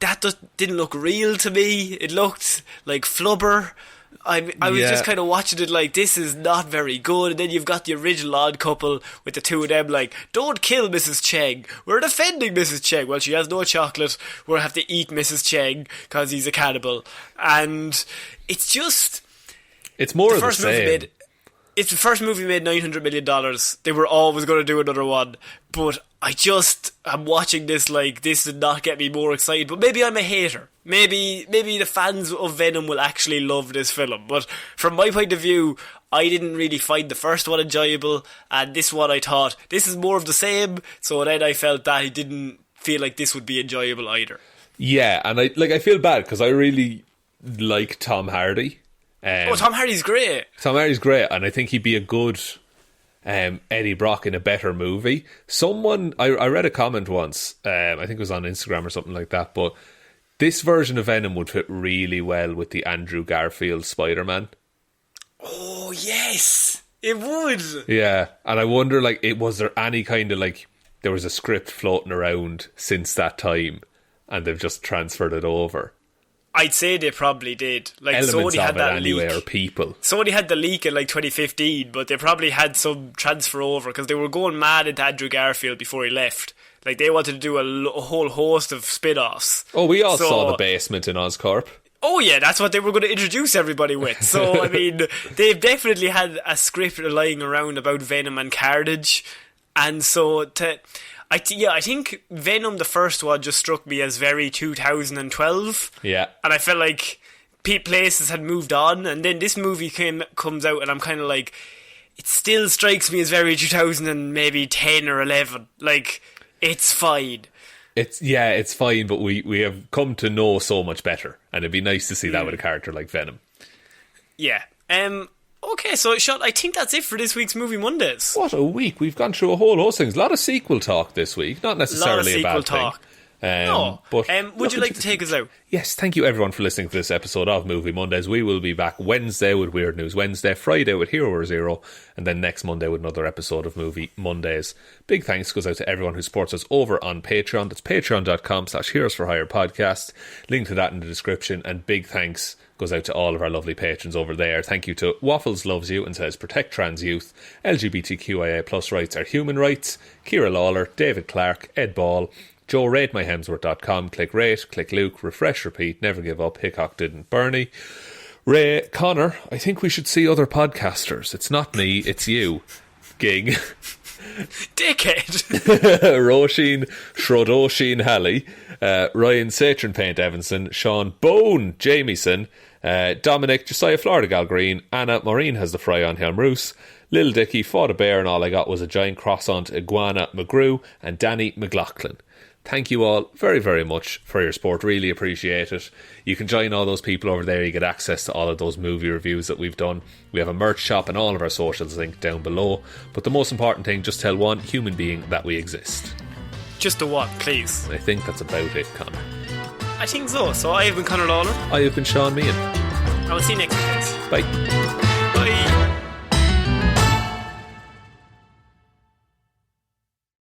that didn't look real to me. It looked like flubber. I was just kind of watching it like, this is not very good. And then you've got the original Odd Couple with the 2 of them like, don't kill Mrs. Cheng. We're defending Mrs. Cheng. Well, she has no chocolate. We'll have to eat Mrs. Cheng because he's a cannibal. And it's just... It's more of the same. It's the first movie made $900 million. They were always going to do another one. But I'm watching this like, this did not get me more excited. But maybe I'm a hater. Maybe the fans of Venom will actually love this film. But from my point of view, I didn't really find the first one enjoyable. And this one I thought, this is more of the same. So then I felt that I didn't feel like this would be enjoyable either. Yeah, and I feel bad because I really like Tom Hardy. Tom Hardy's great. Tom Hardy's great, and I think he'd be a good Eddie Brock in a better movie. Someone, I read a comment once, I think it was on Instagram or something like that, but this version of Venom would fit really well with the Andrew Garfield Spider-Man. Oh, yes, it would. Yeah, and I wonder, like, was there any kind of, like, there was a script floating around since that time, and they've just transferred it over? I'd say they probably did. Like, elements Sony had of it that anyway, leak. or people. Sony had the leak in like 2015, but they probably had some transfer over because they were going mad into Andrew Garfield before he left. Like, they wanted to do a whole host of spin-offs. Oh, we all saw The Basement in Oscorp. Oh yeah, that's what they were going to introduce everybody with. So, I mean, they've definitely had a script lying around about Venom and Carnage. And so, I think Venom, the first one, just struck me as very 2012. Yeah. And I felt like places had moved on. And then this movie comes out and I'm kind of like, it still strikes me as very 2000 and maybe 10 or 11. Like, it's fine. It's fine, but we have come to know so much better. And it'd be nice to see that with a character like Venom. Yeah. Okay, so Sean, I think that's it for this week's Movie Mondays. What a week. We've gone through a whole host of things. A lot of sequel talk this week. Not necessarily a bad thing. But would you like to take us out? Yes, thank you everyone for listening to this episode of Movie Mondays. We will be back Wednesday with Weird News Wednesday, Friday with Hero or Zero, and then next Monday with another episode of Movie Mondays. Big thanks goes out to everyone who supports us over on Patreon. That's patreon.com/Heroes for Hire podcast. Link to that in the description. And big thanks goes out to all of our lovely patrons over there. Thank you to Waffles Loves You and says protect trans youth. LGBTQIA plus rights are human rights. Ciara Lawler, David Clarke, Ed Ball, Joe, ratemyhemsworth.com, click rate, click Luke, refresh, repeat, never give up, Hickok didn't, Bernie. Ray, Conor, I think we should see other podcasters. It's not me, it's you. Ging. Dickhead. Róisín, Schrödóisìn, Hally. Ryan, Satron Paint, Evanson. Shaun, Bone, Jamieson. Dominic, Jessiah, Florida Gal Green. Anna, Maureen has the fry on Hjelmroos. Lil Dicky, fought a bear and all I got was a giant croissant, iguana, McGrew. And Danny McLaughlin. Thank you all very, very much for your support. Really appreciate it. You can join all those people over there. You get access to all of those movie reviews that we've done. We have a merch shop and all of our socials linked down below. But the most important thing, just tell one human being that we exist. Just the one, please. And I think that's about it, Conor. I think so. So I have been Conor Lawler. I have been Shaun Meehan. I will see you next week, guys. Bye.